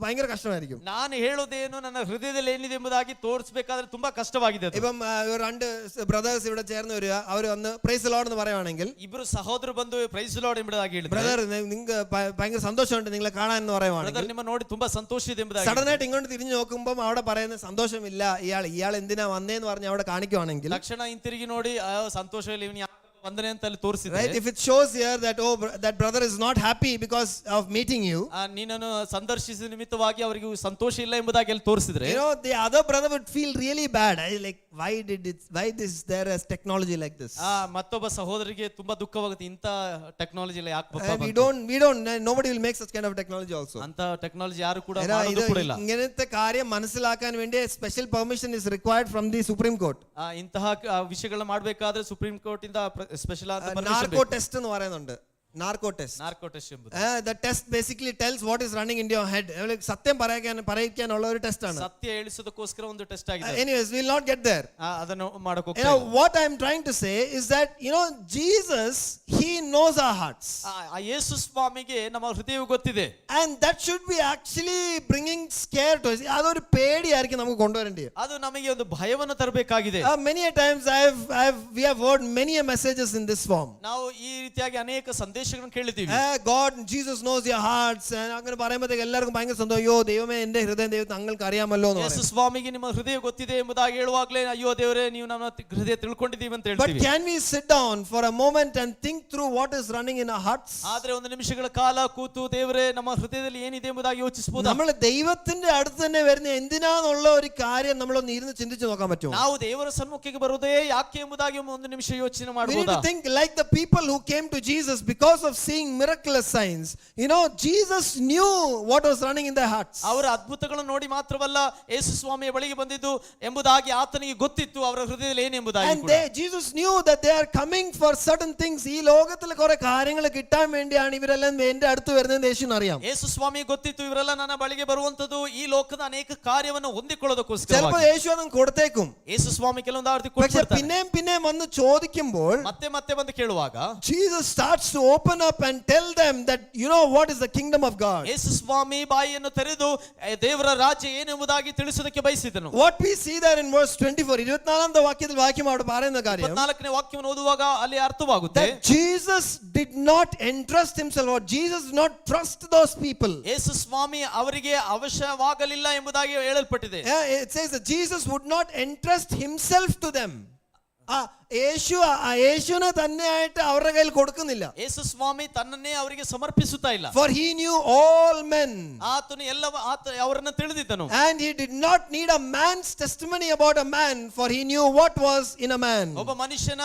ഭയങ്കര കഷ്ടമായിരിക്കും. ನಾನು ಹೇಳೋದೇನು ನನ್ನ ಹೃದಯದಲ್ಲಿ ಏನಿದೆ ಎಂಬುದಾಗಿ ತೋರಿಸಬೇಕಾದ್ರೆ ತುಂಬಾ ಕಷ್ಟವಾಗಿದೆ. ഇപ്പം രണ്ട് ബ്രദേഴ്സ് ഇവിടെ ചേർന്ന് വരിക, അവർ വന്ന് പ്രൈസ് ദി ലോർഡ് എന്ന് പറയുവാണെങ്കിൽ, ಇಬ್ಬರು ಸಹೋದರರು ಬಂದು ಪ್ರೈಸ್ ದಿ ಲಾರ್ಡ್ ಎಂಬುದಾಗಿ ಹೇಳಿದ್ರು, ബ്രദർ നിങ്ങൾക്ക് ഭയങ്കര സന്തോഷമുണ്ട് നിങ്ങളെ കാണാൻ എന്ന് പറയുവാണെങ്കിൽ, ನಿಮ್ಮ ನೋಡಿ ತುಂಬಾ ಸಂತೋಷ ಇದೆ ಎಂಬುದಾಗಿ സഡൻ ആയിട്ട് ഇങ്ങോട്ട് തിരിഞ്ഞു നോക്കുമ്പോൾ അവിടെ പറയുന്ന സന്തോഷമില്ല, ഇയാൾ എന്തിനാ വന്നേന്ന് പറഞ്ഞ് അവിടെ കാണിക്കുവാണെങ്കിൽ, ತಕ್ಷಣ ಹಿಂತಿರುಗಿ ನೋಡಿ ಸಂತೋಷ ಇಲ್ಲ, ಇವನು ವಂದನೆ ಅಂತ ಅಲ್ಲಿ ತೋರಿಸಿದ್ರೆ, right? If it shows here that that brother is not happy because of meeting you, ನೀನನ್ನು ಸಂದರ್ಶಿಸಿದ ನಿಮಿತ್ತವಾಗಿ ಅವರಿಗೆ ಸಂತೋಷ ಇಲ್ಲ ಎಂಬುದಾಗಿ ಅಲ್ಲಿ ತೋರಿಸಿದ್ರೆ, the other brother would feel really bad. Like why is there a technology like this? ಮತ್ತೊಬ್ಬ ಸಹೋದರಿಗೆ ತುಂಬಾ ದುಃಖವಾಗುತ್ತೆ, ಇಂತ ಟೆಕ್ನಾಲಜಿ ಇಲ್ಲ ಯಾಕೆ we don't nobody will make such kind of technology also. ಅಂತ ಟೆಕ್ನಾಲಜಿ ಯಾರು ಕೂಡ ಮಾಡೋದು ಕೂಡ ಇಲ್ಲ. ഇങ്ങനത്തെ കാര്യം മനസ്സിലാക്കാൻ വേണ്ടി special permission is required from the Supreme Court. ಇಂತಹ ವಿಷಯಗಳನ್ನ ಮಾಡಬೇಕಾದ್ರೆ ಸುಪ್ರೀಂ ಕೋರ್ಟ್ ಇಂದ ಸ್ಪೆಷಲ್ ಆದ നാർക്കോ ടെസ്റ്റ് എന്ന് പറയുന്നുണ്ട്. നാർക്കോ ടെസ്റ്റ് ಎಂಬುದು, the test basically tells what is running in your head. സത്യം പറയിക്കാനുള്ള ഒരു ടെസ്റ്റ് ആണ്. ಸತ್ಯ ಹೇಳಿಸೋದಕ್ಕೋಸ್ಕರ ಒಂದು ಟೆಸ್ಟ್ ಆಗಿದೆ. Anyways, we will not get there. ಅದನ್ನು ಮಾಡಕ್ಕೆ ಹೋಗ್ತಾ ಇಲ್ಲ. What I am trying to say is that Jesus, he knows our hearts. ಆ ಯೇಸು ಸ್ವಾಮಿಗೆ ನಮ್ಮ ಹೃದಯವು ಗೊತ್ತಿದೆ. And that should be actually bringing scare to us. അതൊരു പേടിയായിരിക്കും നമുക്ക് കൊണ്ടുവരേണ്ടത്. ಅದು ನಮಗೆ ಒಂದು ಭಯವನ್ನು ತರಬೇಕಾಗಿದೆ. Many a times we have heard many messages in this form. ನಾವು ಈ ರೀತಿಯಾಗಿ ಅನೇಕ ಸಂದೇಶಗಳನ್ನು ಕೇಳಿದ್ದೀವಿ. God, Jesus knows your hearts. അങ്ങനെ പറയുമ്പോഴത്തേക്ക് എല്ലാവർക്കും ഭയങ്കര സന്തോഷം. അയ്യോ ദൈവമേ, എന്റെ ഹൃദയം ദൈവത്തെ അങ്ങൾക്ക് അറിയാമല്ലോ എന്ന് പറയും. ಯೇಸು ಸ್ವಾಮಿಗೆ ನಿಮ್ಮ ಹೃದಯ ಗೊತ್ತಿದೆ ಎಂಬುದಾಗಿ ಹೇಳುವಾಗಲೇ, ಅಯ್ಯೋ ದೇವರೇ, ನೀವು ನಮ್ಮ ಹೃದಯ ತಿಳ್ಕೊಂಡಿದ್ದೀವಿ ಅಂತ ಹೇಳ್ತೀವಿ. But can we sit down for a moment and think through what is running in our hearts? ಆದ್ರೆ ಒಂದು ನಿಮಿಷಗಳ ಕಾಲ ಕೂತು, ದೇವರೇ, ನಮ್ಮ ಹೃದಯದಲ್ಲಿ ಏನಿದೆ ಎಂಬುದಾಗಿ ಯೋಚಿಸಬಹುದು. നമ്മൾ ദൈവത്തിന്റെ അടുത്ത് തന്നെ വരുന്ന എന്തിനാന്നുള്ള ഒരു കാര്യം നമ്മളൊന്ന് ഇരുന്ന് ചിന്തിച്ചു നോക്കാൻ പറ്റുമോ? ನಾವು ದೇವರ ಸಮ್ಮುಖಕ್ಕೆ ಬರುವುದೇ ಯಾಕೆ ಎಂಬುದಾಗಿ ಒಂದು ನಿಮಿಷ ಯೋಚನೆ We need ಮಾಡಬಹುದು. to think like the people who came to Jesus because of seeing miraculous signs. Jesus knew what was running in their hearts. ಅವರ ಅದ್ಭುತಗಳನ್ನು ನೋಡಿ ಮಾತ್ರವಲ್ಲ, ಯೇಸು ಸ್ವಾಮಿಯ ಬಳಿಗೆ ಬಂದಿದ್ದು ಎಂಬುದಾಗಿ ಆತನಿಗೆ ಗೊತ್ತಿತ್ತು, ಅವರ ಹೃದಯದಲ್ಲಿ ಏನು ಎಂಬುದಾಗಿ. And Jesus knew that they are coming for certain things. ഈ ലോകത്തിൽ കുറെ കാര്യങ്ങൾ കിട്ടാൻ വേണ്ടിയാണ് ഇവരെല്ലാം എന്റെ അടുത്ത് വരുന്നത് യേശുവിന് അറിയാം. ಯೇಸು ಸ್ವಾಮಿ ಗೊತ್ತಿತ್ತು, ಇವರೆಲ್ಲ ನನ್ನ ಬಳಿಗೆ ಬರುವಂತದ್ದು ಈ ಲೋಕದ ಅನೇಕ ಕಾರ್ಯವನ್ನು ಹೊಂದಿಕೊಳ್ಳೋದಕ್ಕೋಸ್ಕರ. ചിലപ്പോൾ യേശു ಅದನ್ನು കൊടുത്തേക്കും. ಯೇಸು ಸ್ವಾಮಿ ಕೆಲವೊಂದು ಆವರ್ತಿ പക്ഷേ ಕೊಡ್ತಾರೆ. പിന്നെയും വന്ന് ചോദിക്കുമ്പോൾ ಮತ್ತೆ ಬಂದು ಕೇಳುವಾಗ, Jesus starts to open up and tell them that what is the kingdom of God. ಯೇಸು ಸ್ವಾಮಿ ಬಾಯಿಯನ್ನು ತೆರೆದು ದೇವರ ರಾಜ್ಯ ಏನು ಎಂಬುದಾಗಿ ತಿಳಿಸೋದಕ್ಕೆ ಬಯಸಿದನು. What we see there in verse 24, 24ാമത്തെ വാക്യത്തിൽ വാക്യം അവിടെ പറയുന്ന കാര്യം, 24ನೇ ವಾಕ್ಯವನ್ನು ಓದುವಾಗ ಅಲ್ಲಿ ಅರ್ಥವಾಗುತ್ತೆ, that Jesus did not entrust himself, or Jesus did not trust those people. ಯೇಸು ಸ್ವಾಮಿ ಅವರಿಗೆ ಅವಶ್ಯವಾಗಲಿಲ್ಲ ಎಂಬುದಾಗಿ ಹೇಳಲ್ಪಟ್ಟಿದೆ. It says that Jesus would not entrust himself to them. യേശുവിനെ തന്നെയായിട്ട് അവരുടെ കയ്യിൽ കൊടുക്കുന്നില്ല. ಯೇಸು ಸ್ವಾಮಿ ತನ್ನನ್ನೇ ಅವರಿಗೆ ಸಮರ್ಪಿಸುತ್ತಾ ಇಲ್ಲ. For he knew all men. ಆತನು ಅವರನ್ನು ತಿಳಿದಿದ್ದನು. And he did not need a man's testimony about a man, for he knew what was in a man. ಒಬ್ಬ ಮನುಷ್ಯನ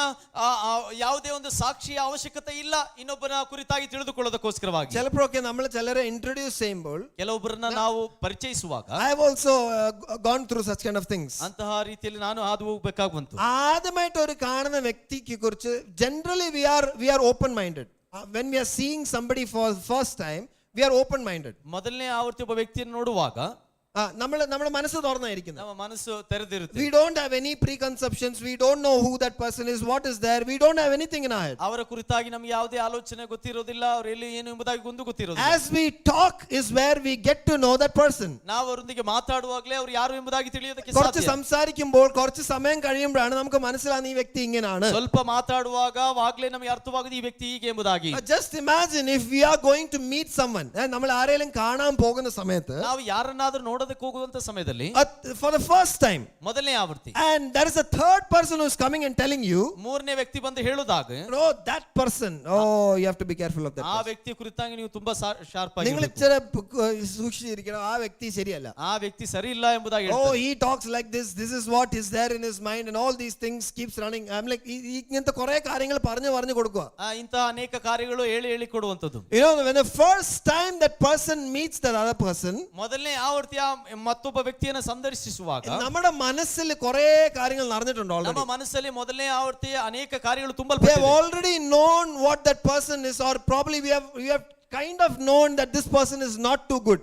ಯಾವುದೇ ಒಂದು ಸಾಕ್ಷಿಯ ಅವಶ್ಯಕತೆ ಇಲ್ಲ ಇನ್ನೊಬ್ಬನ ಕುರಿತಾಗಿ ತಿಳಿದುಕೊಳ್ಳೋದಕ್ಕೋಸ್ಕರವಾಗಿ. ചിലപ്പോഴൊക്കെ നമ്മൾ ചിലരെ ಇಂಟ್ರೊಡ್ಯೂಸ್ ചെയ്യുമ്പോൾ, ಕೆಲವೊಬ್ಬರನ್ನ ನಾವು ಪರಿಚಯಿಸುವಾಗ, I have also gone through such kind of things. ಅಂತಹ ರೀತಿಯಲ್ಲಿ ನಾನು ಹಾದು ಹೋಗಬೇಕಾಗಿ ಬಂತು. ആദ്യമായിട്ട് ഒരു കാണുന്ന വ്യക്തിയെ കുറിച്ച് generally we are open minded. When we are seeing somebody for first time, we are open minded. ಮೊದಲನೇ ಆವರ್ತಿ ಒಬ್ಬ ವ್ಯಕ್ತಿಯನ್ನು ನೋಡುವಾಗ നമ്മുടെ മനസ്സ് തുറന്നായിരിക്കുന്നത്. ನಮ್ಮ ಮನಸ್ಸು ತೆರೆದಿರುತ್ತೆ. We don't have any preconceptions. We don't know who that person is, what is there. We don't have anything in our head. ಅವರ ಕುರಿತಾಗಿ ನಮಗೆ ಯಾವುದೇ ಆಲೋಚನೆ ಗೊತ್ತಿರೋದಿಲ್ಲ, ಅವರು ಎಲ್ಲಿ ಏನು ಎಂಬುದಾಗಿ ಒಂದು ಗೊತ್ತಿರೋದಿಲ್ಲ. As we talk is where we get to know that person. ನಾವು ಅವರೊಂದಿಗೆ ಮಾತಾಡುವಾಗಲೇ ಅವರು ಯಾರು ಎಂಬುದಾಗಿ ತಿಳಿಯೋದಕ್ಕೆ കുറച്ച് ಸಾಧ್ಯ. സംസാരിക്കുമ്പോൾ കുറച്ച് സമയം കഴിയുമ്പോഴാണ് നമുക്ക് മനസ്സിലാകുന്ന ഈ വ്യക്തി ഇങ്ങനെയാണ്. ಸ್ವಲ್ಪ ಮಾತಾಡುವಾಗ ಆಗ್ಲೇ ನಮಗೆ ಅರ್ಥವಾಗುವುದು ಈ ವ್ಯಕ್ತಿ ಹೀಗೆ ಎಂಬುದಾಗಿ. Just imagine if we are going to meet someone. നമ്മൾ ആരെങ്കിലും കാണാൻ പോകുന്ന സമയത്ത്, ನಾವು ಯಾರನ್ನಾದ್ರೂ ನೋಡೋದಕ್ಕೆ ಹೋಗುವಂತ ಸಮಯದಲ್ಲಿ for the first time, ಮೊದಲನೇ ಆವೃತ್ತಿ, and there is a third person who is coming and telling you, ಮೂರನೇ ವ್ಯಕ್ತಿ ಬಂದು ಹೇಳುದಾಗ, oh that person, oh you have to be careful of that ಆ person. ವ್ಯಕ್ತಿ ಕುರಿತಾಗಿ ನೀವು ತುಂಬಾ ಶಾರ್ಪ್ ಆಗಿ നിങ്ങൾ ഇച്ചിരി സൂക്ഷിച്ചിരിക്കണം, ആ വ്യക്തി ശരിയല്ല. ಆ ವ್ಯಕ್ತಿ ಸರಿ ಇಲ್ಲ ಎಂಬುದಾಗಿ Oh ಹೇಳ್ತಾರೆ. he talks like this is what is there in his mind and all these things keeps running. I'm like ഇങ്ങനത്തെ കുറെ കാര്യങ്ങൾ പറഞ്ഞു കൊടുക്കുക. ಇಂತಹ ಅನೇಕ ಕಾರ್ಯಗಳು ಹೇಳಿ ಕೊಡುವಂತದ್ದು. You know, when the first time that person meets that other person, ಮೊದಲನೇ ಆವೃತ್ತಿಯ ಮತ್ತೊಬ್ಬ ವ್ಯಕ್ತಿಯನ್ನು ಸಂದರ್ಶಿಸುವಾಗ നമ്മുടെ മനസ്സിൽ കുറെ കാര്യങ്ങൾ നടന്നിട്ടുണ്ട് ನಮ್ಮ already. ಮನಸ್ಸಲ್ಲಿ ಮೊದಲನೇ ಆವೃತ್ತಿಯ ಅನೇಕ ಕಾರ್ಯಗಳು We have ತುಂಬಲ್ಪಟ್ಟಿವೆ. already known what that person is, or probably we have kind of known that this person is not too good.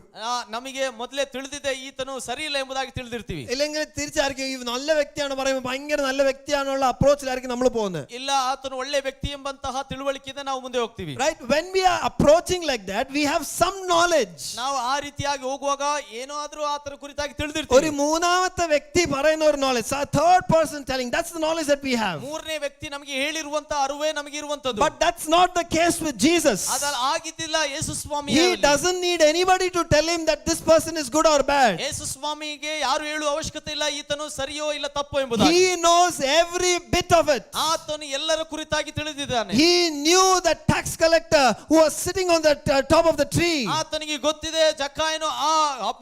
ನಮಗೆ ಮೊದಲೇ ತಿಳಿದಿದೆ ಈತನು ಸರಿ ಇಲ್ಲ ಎಂಬುದಾಗಿ ತಿಳಿದಿರ್ತೀವಿ. ഇല്ലെങ്കിൽ തിരിച്ചായിരിക്കും ഈ നല്ല വ്യക്തിയാണ് പറയുമ്പോൾ ഭയങ്കര നല്ല വ്യക്തിയാണുള്ള അപ്രോച്ചിലായിരിക്കും നമ്മൾ പോകുന്നത്. ಇಲ್ಲ ಆತನು ಒಳ್ಳೆ ವ್ಯಕ್ತಿ ಎಂಬಂತಹ ತಿಳುವಳಿಕೆಯಿಂದ ನಾವು ಮುಂದೆ ಹೋಗ್ತೀವಿ. Right, when we are approaching like that, we have some knowledge. ನಾವು ಆ ರೀತಿಯಾಗಿ ಹೋಗುವಾಗ ಏನೋ ಆದ್ರೂ ಆತನ ಕುರಿತಾಗಿ ഒരു ತಿಳಿದಿರ್ತೀವಿ. മൂന്നാമത്തെ വ്യക്തി പറയുന്ന ഒരു knowledge, a third person telling, that's the knowledge that we have. ಮೂರನೇ ವ್ಯಕ್ತಿ ನಮಗೆ ಹೇಳಿರುವಂತ ಅರಿವೇ ನಮಗೆ ಇರುವಂತದ್ದು. But that's not the case with Jesus. ಅದಲ್ಲ ಆಗಿದ್ದಿಲ್ಲ ಯೇಸು ಸ್ವಾಮಿ. He doesn't need anybody to tell him that this person is good or bad. ಯೇಸು ಸ್ವಾಮಿಗೆ ಯಾರು ಹೇಳುವ ಅವಶ್ಯಕತೆ ಇಲ್ಲ ಈತನು ಸರಿಯೋ ಇಲ್ಲ ತಪ್ಪೋ ಎಂಬುದಾಗಿ. He knows every bit of it. ಆತನು ಎಲ್ಲರ ಕುರಿತಾಗಿ ತಿಳಿದಿದ್ದಾನೆ. He knew that tax collector who was sitting on the top of the tree. ಆತನಿಗೆ ಗೊತ್ತಿದೆ ಜಕ್ಕಾಯನು ಆ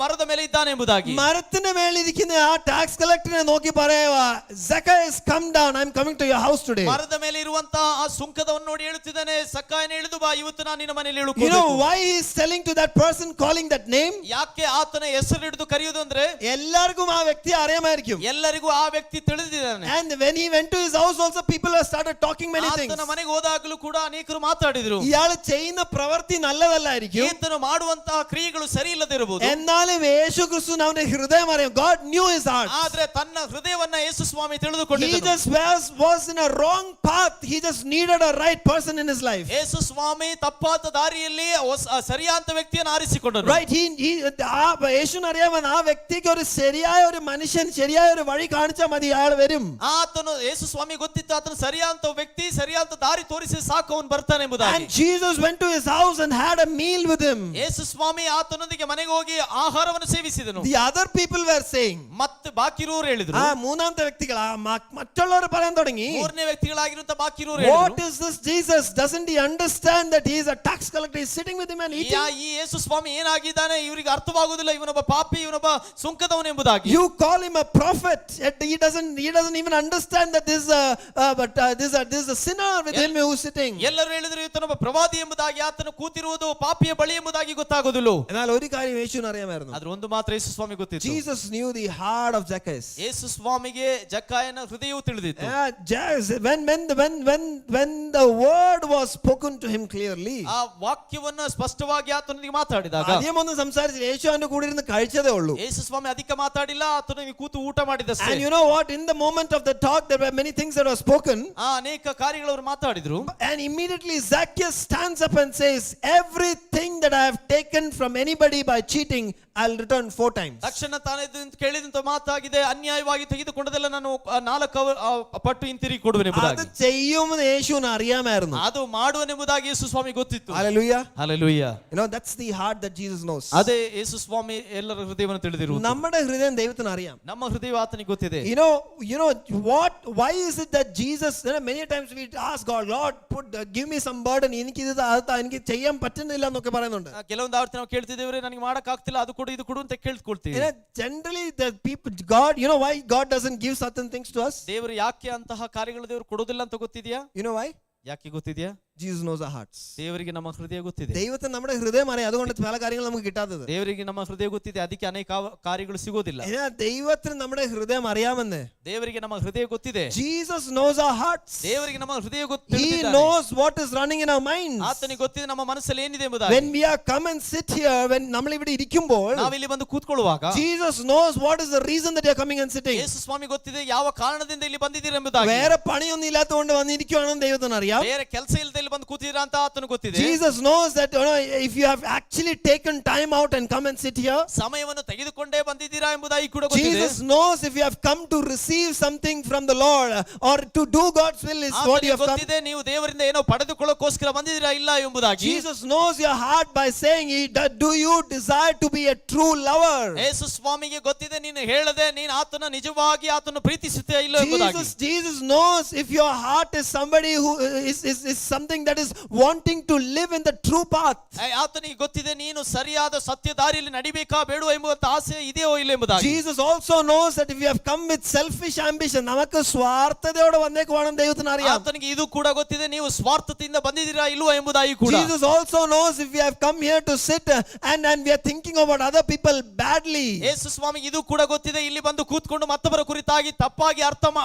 ಮರದ ಮೇಲೆ ಇದ್ದಾನೆ ಎಂಬುದಾಗಿ. മരത്തിന് മേലിരിക്കുന്ന ആ ടാക്സ് കളക്ടറിനെ നോക്കി പറയുവാ, Zacchaeus come down, I'm coming to your house today. ಮರದ ಮೇಲೆ ಇರುವಂತಹ ಆ ಸುಂಕದವನ್ನು ನೋಡಿ ಹೇಳುತ್ತಿದ್ದಾನೆ, ಸಕ್ಕಾಯನ ಇಳಿದು ಬಾ, ಇವತ್ತು ನಾನು ನಿನ್ನ ಮನೆಯಲ್ಲಿ You know ಇಳುಕೊಳ್ಳಬೇಕು. why he is telling to that person, calling that name? ಯಾಕೆ ಆತನ ಹೆಸರು ಹಿಡಿದು ಕರೆಯುವುದು ಅಂದ್ರೆ എല്ലാവർക്കും ആ വ്യക്തിയെ അറിയാമായിരിക്കും. ಎಲ್ಲರಿಗೂ ಆ ವ್ಯಕ್ತಿ ತಿಳಿದಿದ್ದಾನೆ. And when he went to his house also, people have started talking many things. ಆತನ ಮನೆಗೆ ಹೋದಾಗಲೂ ಕೂಡ ಅನೇಕರು ಮಾತಾಡಿದ್ರು. ഇയാൾ ചെയ്യുന്ന പ്രവൃത്തി നല്ലതല്ലായിരിക്കും, ಈತನು ಮಾಡುವಂತಹ ಕ್ರಿಯೆಗಳು ಸರಿ ಇಲ್ಲದಿರಬಹುದು. എന്നാലും യേശു ക്രിസ്തുവിന് അവന്റെ ഹൃദയം അറിയാം. God knew his heart. ಆದ್ರೆ ತನ್ನ ಹೃದಯವನ್ನ ಯೇಸು ಸ್ವಾಮಿ He ತಿಳಿದುಕೊಂಡಿದ್ದನು. just was in a wrong path. He just needed a right person in his life. ಯೇಸು ಸ್ವಾಮಿ ತಪ್ಪಾದ ದಾರಿಯಲ್ಲಿ ಸರಿಯಾದ ವ್ಯಕ್ತಿಯನ್ನು ಆರಿಸಿಕೊಂಡನು. Right, യേശുവിന് അറിയാമെന്ന് ആ വ്യക്തിക്ക് ഒരു ശരിയായ ഒരു മനുഷ്യൻ ശരിയായ ഒരു വഴി കാണിച്ചാൽ മതി, അയാൾ വരും. ಆತನು ಯೇಸು ಸ್ವಾಮಿ ಗೊತ್ತಿತ್ತು ಆತನು ಸರಿಯಾದ ವ್ಯಕ್ತಿ ಸರಿಯಾದ ದಾರಿ ತೋರಿಸಿ ಸಾಕು ಅವನು ಬರ್ತಾನೆ ಎಂಬುದಾಗಿ. And Jesus went to his house and had a meal with him. ಯೇಸು ಸ್ವಾಮಿ ಆತನೊಂದಿಗೆ ಮನೆಗೆ ಹೋಗಿ ಆಹಾರವನ್ನು ಸೇವಿಸಿದನು. The other people were saying, ಮತ್ತೆ ಬಾಕಿರೋರು ಹೇಳಿದ್ರು, മൂന്നാമത്തെ വ്യക്തികൾ മറ്റുള്ളവർ പറയാൻ തുടങ്ങി, ಮೂರನೇ ವ್ಯಕ್ತಿಗಳಾಗಿರುವಂತ ಬಾಕಿರೋರು what ಹೇಳಿದ್ರು, is this Jesus? Doesn't he understand that he is a tax collector? He is sitting with him and eating. ಈ ಯೇಸು ಸ್ವಾಮಿ ಏನಾಗಿದ್ದಾನೆ, ಇವರಿಗೆ ಅರ್ಥವಾಗುವುದಿಲ್ಲ, ಇವನೊಬ್ಬ ಪಾಪಿ, ಇವನೊಬ್ಬ ಸುಂಕದವನು ಎಂಬುದಾಗಿ. You call him a prophet, yet he doesn't even understand that this is a sinner with him who is sitting. ಎಲ್ಲರೂ ಹೇಳಿದ್ರು ಈತನೊಬ್ಬ ಪ್ರವಾದಿ ಎಂಬುದಾಗಿ, ಆತನು ಕೂತಿರುವುದು ಪಾಪಿಯ ಬಳಿ ಎಂಬುದಾಗಿ ಗೊತ್ತಾಗುವುದಿಲ್ಲ. എന്നാൽ ഒരു കാര്യം യേശുവിന് അറിയാമായിരുന്നു. ಆದ್ರೆ ಒಂದು ಮಾತ್ರ ಯೇಸು ಸ್ವಾಮಿ ಗೊತ್ತಿತ್ತು. Jesus knew the heart of Zacchaeus. ಯೇಸು ಸ್ವಾಮಿಗೆ ಜಕ್ಕಾಯನ ಹೃದಯವು ತಿಳಿದಿತ್ತು. When the word was spoken to him clearly, ಆ ವಾಕ್ಯವನ್ನು ಸ್ಪಷ್ಟವಾಗಿ ಆತನಿಗೆ ಮಾತಾಡಿದಾಗ, അധികമൊന്നും സംസാരിച്ചില്ല, യേശു അവന്റെ കൂടെ ഇരുന്ന് കഴിച്ചതേ ഉള്ളൂ. ಯೇಸು ಸ್ವಾಮಿ ಅಧಿಕ ಮಾತಾಡಿಲ್ಲ, ಆತನಿಗೆ ಕೂತು ಊಟ ಮಾಡಿದಷ್ಟೇ. And you know what, in the moment of the talk there were many things that were spoken, ಅನೇಕ ಕಾರ್ಯಗಳು ಅವರು ಮಾತಾಡಿದ್ರು. and immediately Zacchaeus stands up and says, everything that I have taken from anybody by cheating, I'll return 4 times. ತಕ್ಷಣ ತಾನೇ ಕೇಳಿದಂತ ಮಾತಾಗಿದೆ, ಅನ್ಯಾಯವಾಗಿ ತೆಗೆದುಕೊಂಡದೆಲ್ಲ ನಾನು 4 ಪಟ್ಟು ಹಿಂತಿರುಗಿ ಕೊಡುವೆನು അത് ಎಂಬುದಾಗಿ. ചെയ്യുമെന്ന് യേശുവിന് അറിയാമായിരുന്നു. ಅದು ಮಾಡುವನೆಂಬುದಾಗಿ ಯೇಸು ಸ್ವಾಮಿ ಗೊತ್ತಿತ್ತು. Hallelujah. Hallelujah. You know, that's the heart that Jesus knows. ಅದೇ ಯೇಸು ಸ್ವಾಮಿ ಎಲ್ಲರ ಹೃದಯವನ್ನು ತಿಳಿದಿರುವುದು. നമ്മുടെ ഹൃദയം ദൈവത്തിന് അറിയാം. ನಮ್ಮ ಹೃದಯ ಆತನಿಗೆ ಗೊತ್ತಿದೆ. You know why is it that Jesus, many times we ask God, Lord, give me some burden, എനിക്ക് ചെയ്യാൻ പറ്റുന്നില്ല എന്നൊക്കെ പറയുന്നുണ്ട്. ಕೆಲವೊಂದು ಆವರ್ತಿ ನಾವು ಕೇಳ್ತಿದ್ದೇವೆ, ನನಗೆ ಮಾಡಕ್ ಆಗ್ತಿಲ್ಲ, ಅದು ಕೊಡು ಇದು ಕೊಡು ಅಂತ ಕೇಳ್ಕೊಳ್ತೀವಿ. Generally the people, God, you know why God doesn't give certain things to us? ದೇವರು ಯಾಕೆ ಅಂತಹ ಕಾರ್ಯಗಳು ದೇವರು ಕೊಡೋದಿಲ್ಲ ಅಂತ ಗೊತ್ತಿದೆಯಾ? You know why? ಯಾಕೆ ಗೊತ್ತಿದೆಯಾ? Jesus knows our hearts. ದೇವರಿಗೆ ನಮ್ಮ ಹೃದಯ ಗೊತ್ತಿದೆ. ദൈവത്തിന് നമ്മുടെ ഹൃദയം അറിയാം, അതുകൊണ്ട് പല കാര്യങ്ങളും നമുക്ക് കിട്ടാത്തത്. ದೇವರಿಗೆ ನಮ್ಮ ಹೃದಯ ಗೊತ್ತಿದೆ, ಅದಕ್ಕೆ ಅನೇಕ ಕಾರ್ಯಗಳು ಸಿಗೋದಿಲ್ಲ. ദൈവത്തിന് നമ്മുടെ ഹൃദയം അറിയാമെന്ന്. ದೇವರಿಗೆ ನಮ್ಮ ಹೃದಯ ಗೊತ್ತಿದೆ. Jesus knows our hearts. ದೇವರಿಗೆ ನಮ್ಮ ಹೃದಯ He ಗೊತ್ತಿದೆ. knows what is running in our minds. ಆತನಿಗೆ ಗೊತ್ತಿದೆ ನಮ್ಮ ಮನಸ್ಸಲ್ಲಿ ಏನಿದೆ ಎಂಬುದಾಗಿ. When we are come and sit here, when നമ്മൾ ഇവിടെ ഇരിക്കുമ്പോൾ, ನಾವಿಲ್ಲಿ ಬಂದು ಕೂತ್ಕೊಳ್ಳುವಾಗ Jesus knows what is the reason that you are coming and sitting. ಯೇಸು ಸ್ವಾಮಿ ಗೊತ್ತಿದೆ ಯಾವ ಕಾರಣದಿಂದ ಇಲ್ಲಿ ಬಂದಿದ್ದೀರಾ ಎಂಬುದಾಗಿ. വേറെ പണിയൊന്നും ഇല്ലാത്തതുകൊണ്ട് വന്നിരിക്കുകയാണെന്ന് ദൈവത്തിന് അറിയാം. ಬೇರೆ ಕೆಲಸ ಇಲ್ಲದೆ ಇಲ್ಲಿ ಬಂದು ಕೂತಿದ್ದೀರಾ ಅಂತ ಆತನಿಗೆ ಗೊತ್ತಿದೆ. Jesus knows that if you have actually taken time out and come and sit here, ಸಮಯವನ್ನು ತೆಗೆದುಕೊಂಡೇ ಬಂದಿದ್ದೀರಾ ಎಂಬುದಾಗಿ ಕೂಡ ಗೊತ್ತಿದೆ. Jesus knows if you have come to receive something from the Lord or to do God's will is what you have come. ಗೊತ್ತಿದೆ ನೀವು ದೇವರಿಂದ ಏನೋ ಪಡೆದುಕೊಳ್ಳೋಕೋಸ್ಕರ ಬಂದಿದ್ದೀರಾ ಇಲ್ಲ ಎಂಬುದಾಗಿ. Jesus knows your heart by saying, do you desire to be a true lover? ಯೇಸು ಸ್ವಾಮಿಗೆ ಗೊತ್ತಿದೆ ನೀನು ಹೇಳದೆ ನೀನು ಆತನ ನಿಜವಾಗಿ ಆತನ ಪ್ರೀತಿಸುತ್ತೀಯಾ ಇಲ್ಲ ಎಂಬುದಾಗಿ. Jesus knows if your heart is somebody who is something that is wanting to live in the true path. ಆತನಿಗೆ ಗೊತ್ತಿದೆ ನೀನು ಸರಿಯಾದ ಸತ್ಯ ದಾರಿಯಲ್ಲಿ ನಡಿಬೇಕಾ ಬೇಡುವ ಎಂಬುವಂತ ಆಸೆ ಇದೆಯೋ ಇಲ್ಲ ಎಂಬುದಾಗಿ. Jesus also knows that if you have come with selfish ambition, നമുക്ക് സ്വാർത്ഥതയോടെ വന്നേക്കുവാണെന്ന് ദൈവത്തിന് അറിയാം. ಆತನಿಗೆ ಇದು ಕೂಡ ಗೊತ್ತಿದೆ ನೀವು ಸ್ವಾರ್ಥದಿಂದ ಬಂದಿದ್ದೀರಾ ಇಲ್ವಾ ಎಂಬುದಾಗಿ ಕೂಡ. Jesus also knows if we have come here to sit and we are thinking about other people badly. ಯೇಸು ಸ್ವಾಮಿಗೆ ಇದು ಕೂಡ ಗೊತ್ತಿದೆ ಇಲ್ಲಿ ಬಂದು ಕೂತ್ಕೊಂಡು ಮತ್ತೊಬ್ಬರ ಕುರಿತಾಗಿ ತಪ್ಪಾಗಿ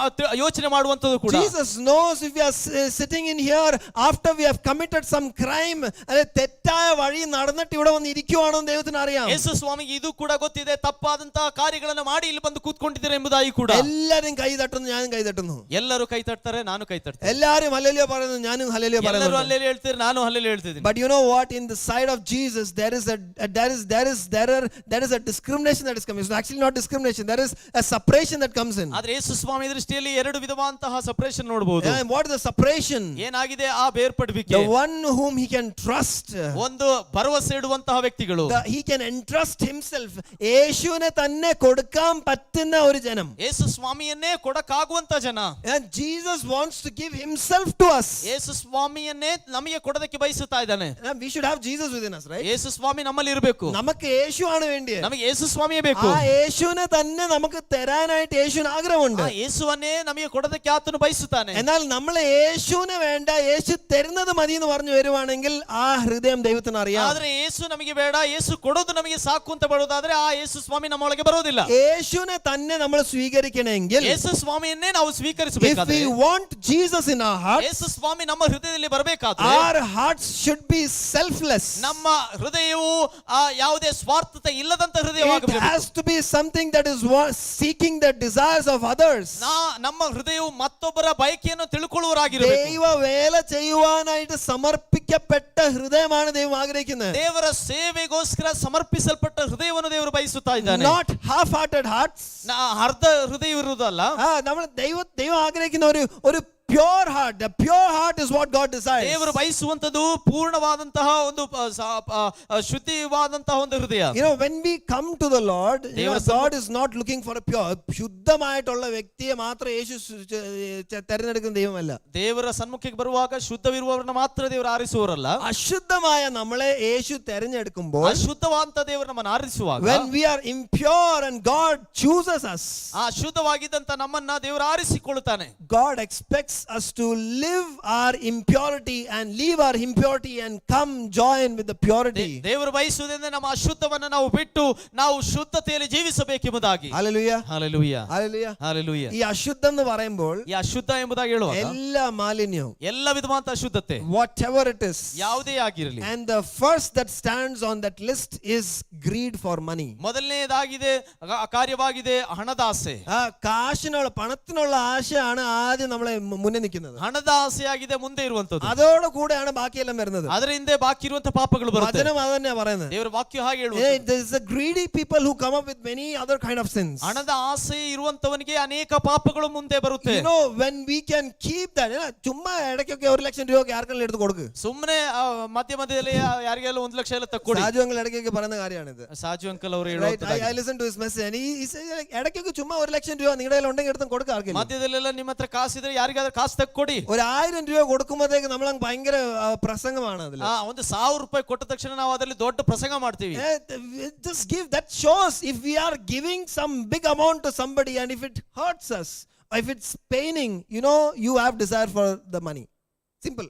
ಯೋಚನೆ ಮಾಡುವಂತದ್ದು ಕೂಡ. Jesus knows if we are sitting in here after we have committed some crime, തെറ്റായ വഴി നടന്നിട്ട് ഇവിടെ വന്ന് ഇരിക്കുവാണെന്ന് ദൈവത്തിന് അറിയാം. ಯೇಸು ಸ್ವಾಮಿಗೆ ಇದು ಕೂಡ ಗೊತ್ತಿದೆ ತಪ್ಪಾದಂತಹ ಕಾರ್ಯಗಳನ್ನು ಮಾಡಿ ಇಲ್ಲಿ ಬಂದು ಕೂತ್ಕೊಂಡಿದ್ದೀರಾ ಎಂಬುದಾಗಿ ಕೂಡ. എല്ലാരും കൈ തട്ടുന്നു, ഞാനും കൈ തട്ടുന്നു. ಎಲ್ಲರೂ ಕೈ ತಟ್ತಾರೆ, ನಾನು ಕೈ ತಟ್ತೇನೆ. എല്ലാരും ഹല്ലേലൂയ പറയുന്നു, ഞാനും ഹല്ലേലൂയ പറയുന്നു. ಎಲ್ಲರೂ ಹಲ್ಲೆಲೂಯ ಹೇಳ್ತಾರೆ, ನಾನು ಹಲ್ಲೆಲೂಯ ಹೇಳ್ತಿದ್ದೀನಿ. But you know what, in the side of Jesus there is a discrimination that is coming. It's actually not discrimination, there is a separation that comes in. ಆದ್ರೆ ಯೇಸು ಸ್ವಾಮಿ ದೃಷ್ಟಿಯಲ್ಲಿ ಎರಡು ವಿಧವಾದಂತಹ ಸೆಪರೇಷನ್ ನೋಡಬಹುದು. And what is the separation? ಏನಾಗಿದೆ ಆ ಬೇರ್ಪಡುವಿಕೆ? The one whom he can trust. ಒಂದು ಭರವಸೆ ಇಡುವಂತಹ ವ್ಯಕ್ತಿಗಳು. He can entrust himself. യേശുവിനെ തന്നെ കൊടുക്കാൻ പറ്റുന്ന ഒരു ജനം. ಯೇಸು ಸ್ವಾಮಿಯನ್ನೇ ಕೊಡಕಾಗುವಂತ ಜನ. And Jesus wants to give himself to us. ಯೇಸು ಸ್ವಾಮಿಯನ್ನೇ ನಮಗೆ ಕೊಡೋದಕ್ಕೆ ಬಯಸುತ್ತಾ ಇದ್ದಾನೆ. We should have Jesus within us, right? ಯೇಸು ಸ್ವಾಮಿ ನಮ್ಮಲ್ಲಿ ಇರಬೇಕು. നമുക്ക് യേശുവാണ് വേണ്ടിയത്. ನಮಗೆ ಯೇಸು ಸ್ವಾಮಿಯೇ ಬೇಕು. ആ യേശുവിനെ തന്നെ നമുക്ക് തരാനായിട്ട് യേശുവിന് ആഗ്രഹമുണ്ട്. ಆ ಯೇಸುವನ್ನೇ ನಮಗೆ ಕೊಡೋದಕ್ಕೆ ಆತನು ಬಯಸುತ್ತಾನೆ. എന്നാൽ നമ്മൾ യേശുവിനെ വേണ്ട, യേശു തരുന്നത് മതി എന്ന് പറഞ്ഞു വരുവാണെങ്കിൽ ആ ഹൃദയം ദൈവത്തിന് അറിയാം. ಆದ್ರೆ ಯೇಸು ನಮಗೆ ಬೇಡ, ಯೇಸು ಕೊಡೋದು ನಮಗೆ ಸಾಕು ಅಂತ ಬರೋದಾದ್ರೆ ಆ ಯೇಸು ಸ್ವಾಮಿ ನಮ್ಮೊಳಗೆ ಬರೋದಿಲ್ಲ. യേശുവിനെ തന്നെ നമ്മൾ സ്വീകരിക്കണമെങ്കിൽ, ಯೇಸು ಸ್ವಾಮಿಯನ್ನೇ ನಾವು ಸ್ವೀಕರಿಸಬೇಕಾದ್ರೆ, if we want Jesus in our heart, ಯೇಸು ಸ್ವಾಮಿ ನಮ್ಮ ಹೃದಯದಲ್ಲಿ ಬರಬೇಕಾದ್ರೆ, our hearts should be selfless. ನಮ್ಮ ಹೃದಯವು ಯಾವುದೇ ಸ್ವಾರ್ಥತೆ ಇಲ್ಲದಂತ It ಹೃದಯವಾಗಬೇಕು. has to be something that is seeking the desires of others. ನಮ್ಮ ಹೃದಯವು ಮತ್ತೊಬ್ಬರ ಬಯಕೆಯನ್ನು ತಿಳ್ಕೊಳ್ಳುವರಾಗಿರಬೇಕು. ദൈവ വേല ചെയ്യുവാനായിട്ട് സമർപ്പിക്കപ്പെട്ട ഹൃദയമാണ് ദൈവം ആഗ്രഹിക്കുന്നത്. ದೇವರ ಸೇವೆಗೋಸ್ಕರ ಸಮರ್ಪಿಸಲ್ಪಟ್ಟ ಹೃದಯವನ್ನು ದೇವರು ಬಯಸುತ್ತಾ ಇದ್ದಾನೆ. Not half-hearted hearts. ಅರ್ಧ ಹೃದಯ ಇರುವುದಲ್ಲ. നമ്മൾ ദൈവം ആഗ്രഹിക്കുന്ന ഒരു pure heart. The pure heart is what God desires. ದೇವರು ಬಯಸುವಂತದ್ದು ಪೂರ್ಣವಾದಂತಹ ಒಂದು ಶುದ್ಧವಾದಂತಹ ಒಂದು ಹೃದಯ. You know, when we come to the Lord, God is not looking for a pure, ശുദ്ധമായിട്ടുള്ള വ്യക്തിയെ മാത്രം യേശു തിരഞ്ഞെടുക്കുന്ന ദൈവമല്ല. ದೇವರ ಸನ್ಮುಖಕ್ಕೆ ಬರುವಾಗ ಶುದ್ಧವಿರುವವರನ್ನ ಮಾತ್ರ ದೇವರು ಆರಿಸುವವರಲ್ಲ. അശുദ്ധമായ നമ്മളെ യേശു തിരഞ്ഞെടുക്കുമ്പോൾ, ಅಶುದ್ಧವಾದಂತ ದೇವರು ನಮ್ಮನ್ನು ಆರಿಸುವಾಗ, when we are impure and God chooses us, ಆ ಶುದ್ಧವಾಗಿದ್ದಂತ ನಮ್ಮನ್ನ ದೇವರು ಆರಿಸಿಕೊಳ್ಳುತ್ತಾನೆ. God expects us to live our impurity and leave our impurity and come join with the purity. ದೇವರು ಬಯಸುವುದೆಂದರೆ ನಮ್ಮ ಅಶುದ್ಧವನ್ನು ನಾವು ಬಿಟ್ಟು ನಾವು ಶುದ್ಧತೆಯಲ್ಲಿ ಜೀವಿಸಬೇಕೆಂಬುದಾಗಿ. Hallelujah. Hallelujah. Hallelujah. Hallelujah. ഈ അശുദ്ധം എന്ന് പറയുമ്പോൾ ಈ ಅಶುದ್ಧ ಎಂಬುದಾಗಿ ಹೇಳುವಾಗ എല്ലാ മാലിന്യവും, ಎಲ್ಲ ವಿಧವಾದ ಅಶುದ್ಧತೆ, whatever it is, ಯಾವುದೇ ಆಗಿರಲಿ, and the first that stands on that list is greed for money. ಮೊದಲನೇದಾಗಿದೆ ಕಾರ್ಯವಾಗಿದೆ ಹಣದ ಆಸೆ. കാശിനുള്ള പണത്തിനുള്ള ആശയാണ് ആദ്യം നമ്മളെ മുന്നേ നിൽക്കുന്നത്. ಹಣದ ಆಸೆಯಾಗಿದೆ ಮುಂದೆ ಇರುವಂತದ್ದು. അതോടെ കൂടെയാണ് ബാക്കിയെല്ലാം വരുന്നത്. ಅದರ ಹಿಂದೆ ಬಾಕಿ ಇರುವಂತ ಪಾಪಗಳು ಬರುತ್ತೆ. വചനം അതന്നെയാ പറയുന്നത്. ದೇವರ ವಾಕ್ಯ ಹಾಗೆ ಹೇಳುತ್ತದೆ. There is a greedy people who come up with many other kind of sins. ಹಣದ ಆಸೆ ಇರುವಂತವನಿಗೆ ಅನೇಕ ಪಾಪಗಳು ಮುಂದೆ ಬರುತ್ತೆ. You know, when we can keep that, ചുമ്മാ ഇടയ്ക്കൊക്കെ 1 ലക്ഷം രൂപ ആർക്കെങ്കിലും എടുത്ത് കൊടുക്ക്. ಸುಮ್ಮನೆ ಮಧ್ಯದಲ್ಲಿ ಯಾರಿಗೆಲ್ಲ 1 ಲಕ್ಷ ಎಲ್ಲ ತಕ್ಕೊಡಿ. സാജു അങ്കിൾ ഇടയ്ക്കൊക്കെ പറയുന്ന കാര്യമാണിത്. സാജു ಅಂಕಲ್ ಅವರು ಹೇಳುವಂತ, I listen to his message and he says ഇടയ്ക്കൊക്കെ ചുമ്മാ 1 ലക്ഷം രൂപ നിങ്ങളുടെ കയ്യിൽ ഉണ്ടെങ്കിൽ എടുത്ത് കൊടുക്കുക ആർക്കെങ്കിലും. ಮಧ್ಯದಲ್ಲೆಲ್ಲ ನಿಮ್ಮ ಹತ್ರ കാಸಿದ್ರೆ ಯಾರಿಗಾದ್ರೂ ಕಾಸು ತಕ್ಕೊಡಿ. 1000 രൂപ കൊടുക്കുമ്പോഴത്തേക്ക് നമ്മൾ ഭയങ്കര പ്രസംഗമാണ് അതിൽ. ಒಂದು 1000 ರೂಪಾಯಿ ಕೊಟ್ಟ ತಕ್ಷಣ ನಾವು ಅದರಲ್ಲಿ ದೊಡ್ಡ ಪ್ರಸಂಗ ಮಾಡ್ತೀವಿ. Just give, that shows if we are giving some big amount to somebody and if it hurts us, if it's paining, you know, you have desire for the money. Simple.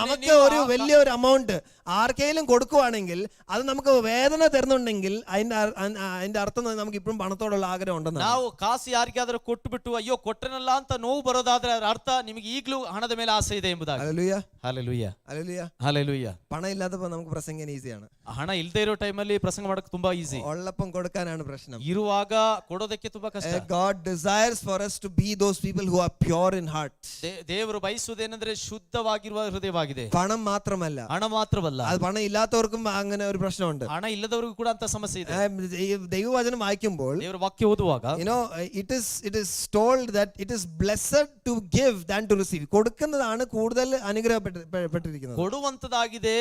നമുക്ക് ഒരു വലിയൊരു എമൗണ്ട് ആർക്കെങ്കിലും കൊടുക്കുവാണെങ്കിൽ അത് നമുക്ക് വേദന തരുന്നുണ്ടെങ്കിൽ അതിന്റെ അർത്ഥം നമുക്ക് ഇപ്പോഴും പണത്തോടുള്ള ആഗ്രഹം ഉണ്ടെന്ന്. ನಾವು ಕಾಸು ಯಾರಿಗಾದರೂ ಕೊಟ್ಟು ಬಿಟ್ಟು ಅಯ್ಯೋ ಕೊಟ್ಟನಲ್ಲ ಅಂತ ನೋವು ಬರೋದಾದ್ರೆ ಅದರ ಅರ್ಥ ನಿಮಗೆ ಈಗಲೂ ಹಣದ ಮೇಲೆ ಆಸೆ ಇದೆ ಎಂಬುದಾಗಿ. Hallelujah hallelujah hallelujah. ಹಲ್ಲೆಲೂಯ. പണം ഇല്ലാത്തപ്പോ നമുക്ക് പ്രസംഗിക്കാൻ ഈസിയാണ്. ಹಣ ಇಲ್ಲದೆ ಇರೋ ಟೈಮಲ್ಲಿ ಪ್ರಸಂಗ ಮಾಡಕ್ಕೆ ತುಂಬಾ ಈಸಿ. ഉള്ളപ്പം കൊടുക്കാനാണ് പ്രശ്നം. ಇರುವಾಗ ಕೊಡೋದಕ್ಕೆ ತುಂಬಾ ಕಷ್ಟ. God desires for us to be those people who are pure in heart. ದೇವರು ಬಯಸುವುದೇನೆಂದ್ರೆ ಶುದ್ಧವಾಗಿರುವ ಹೃದಯವಾಗಿದೆ. പണം മാത്രമല്ല, ಹಣ ಮಾತ್ರವಲ್ಲ, അത് പണം ഇല്ലാത്തവർക്കും അങ്ങനെ ഒരു പ്രശ്നമുണ്ട്. ಹಣ ഇಲ್ಲದವರಿಗೂ ಕೂಡ ಅಂತ ಸಮಸ್ಯೆ ಇದೆ. ദൈവവചനം വായിക്കുമ്പോൾ ದೇವರ ವಾಕ್ಯ ಓದುವಾಗ it is told that it is blessed to give than to receive. കൊടുക്കുന്നതാണ് കൂടുതൽ അനുഗ്രഹപ്പെട്ടിരിക്കുന്നത്. ಕೊಡುವಂತದಾಗಿದೆ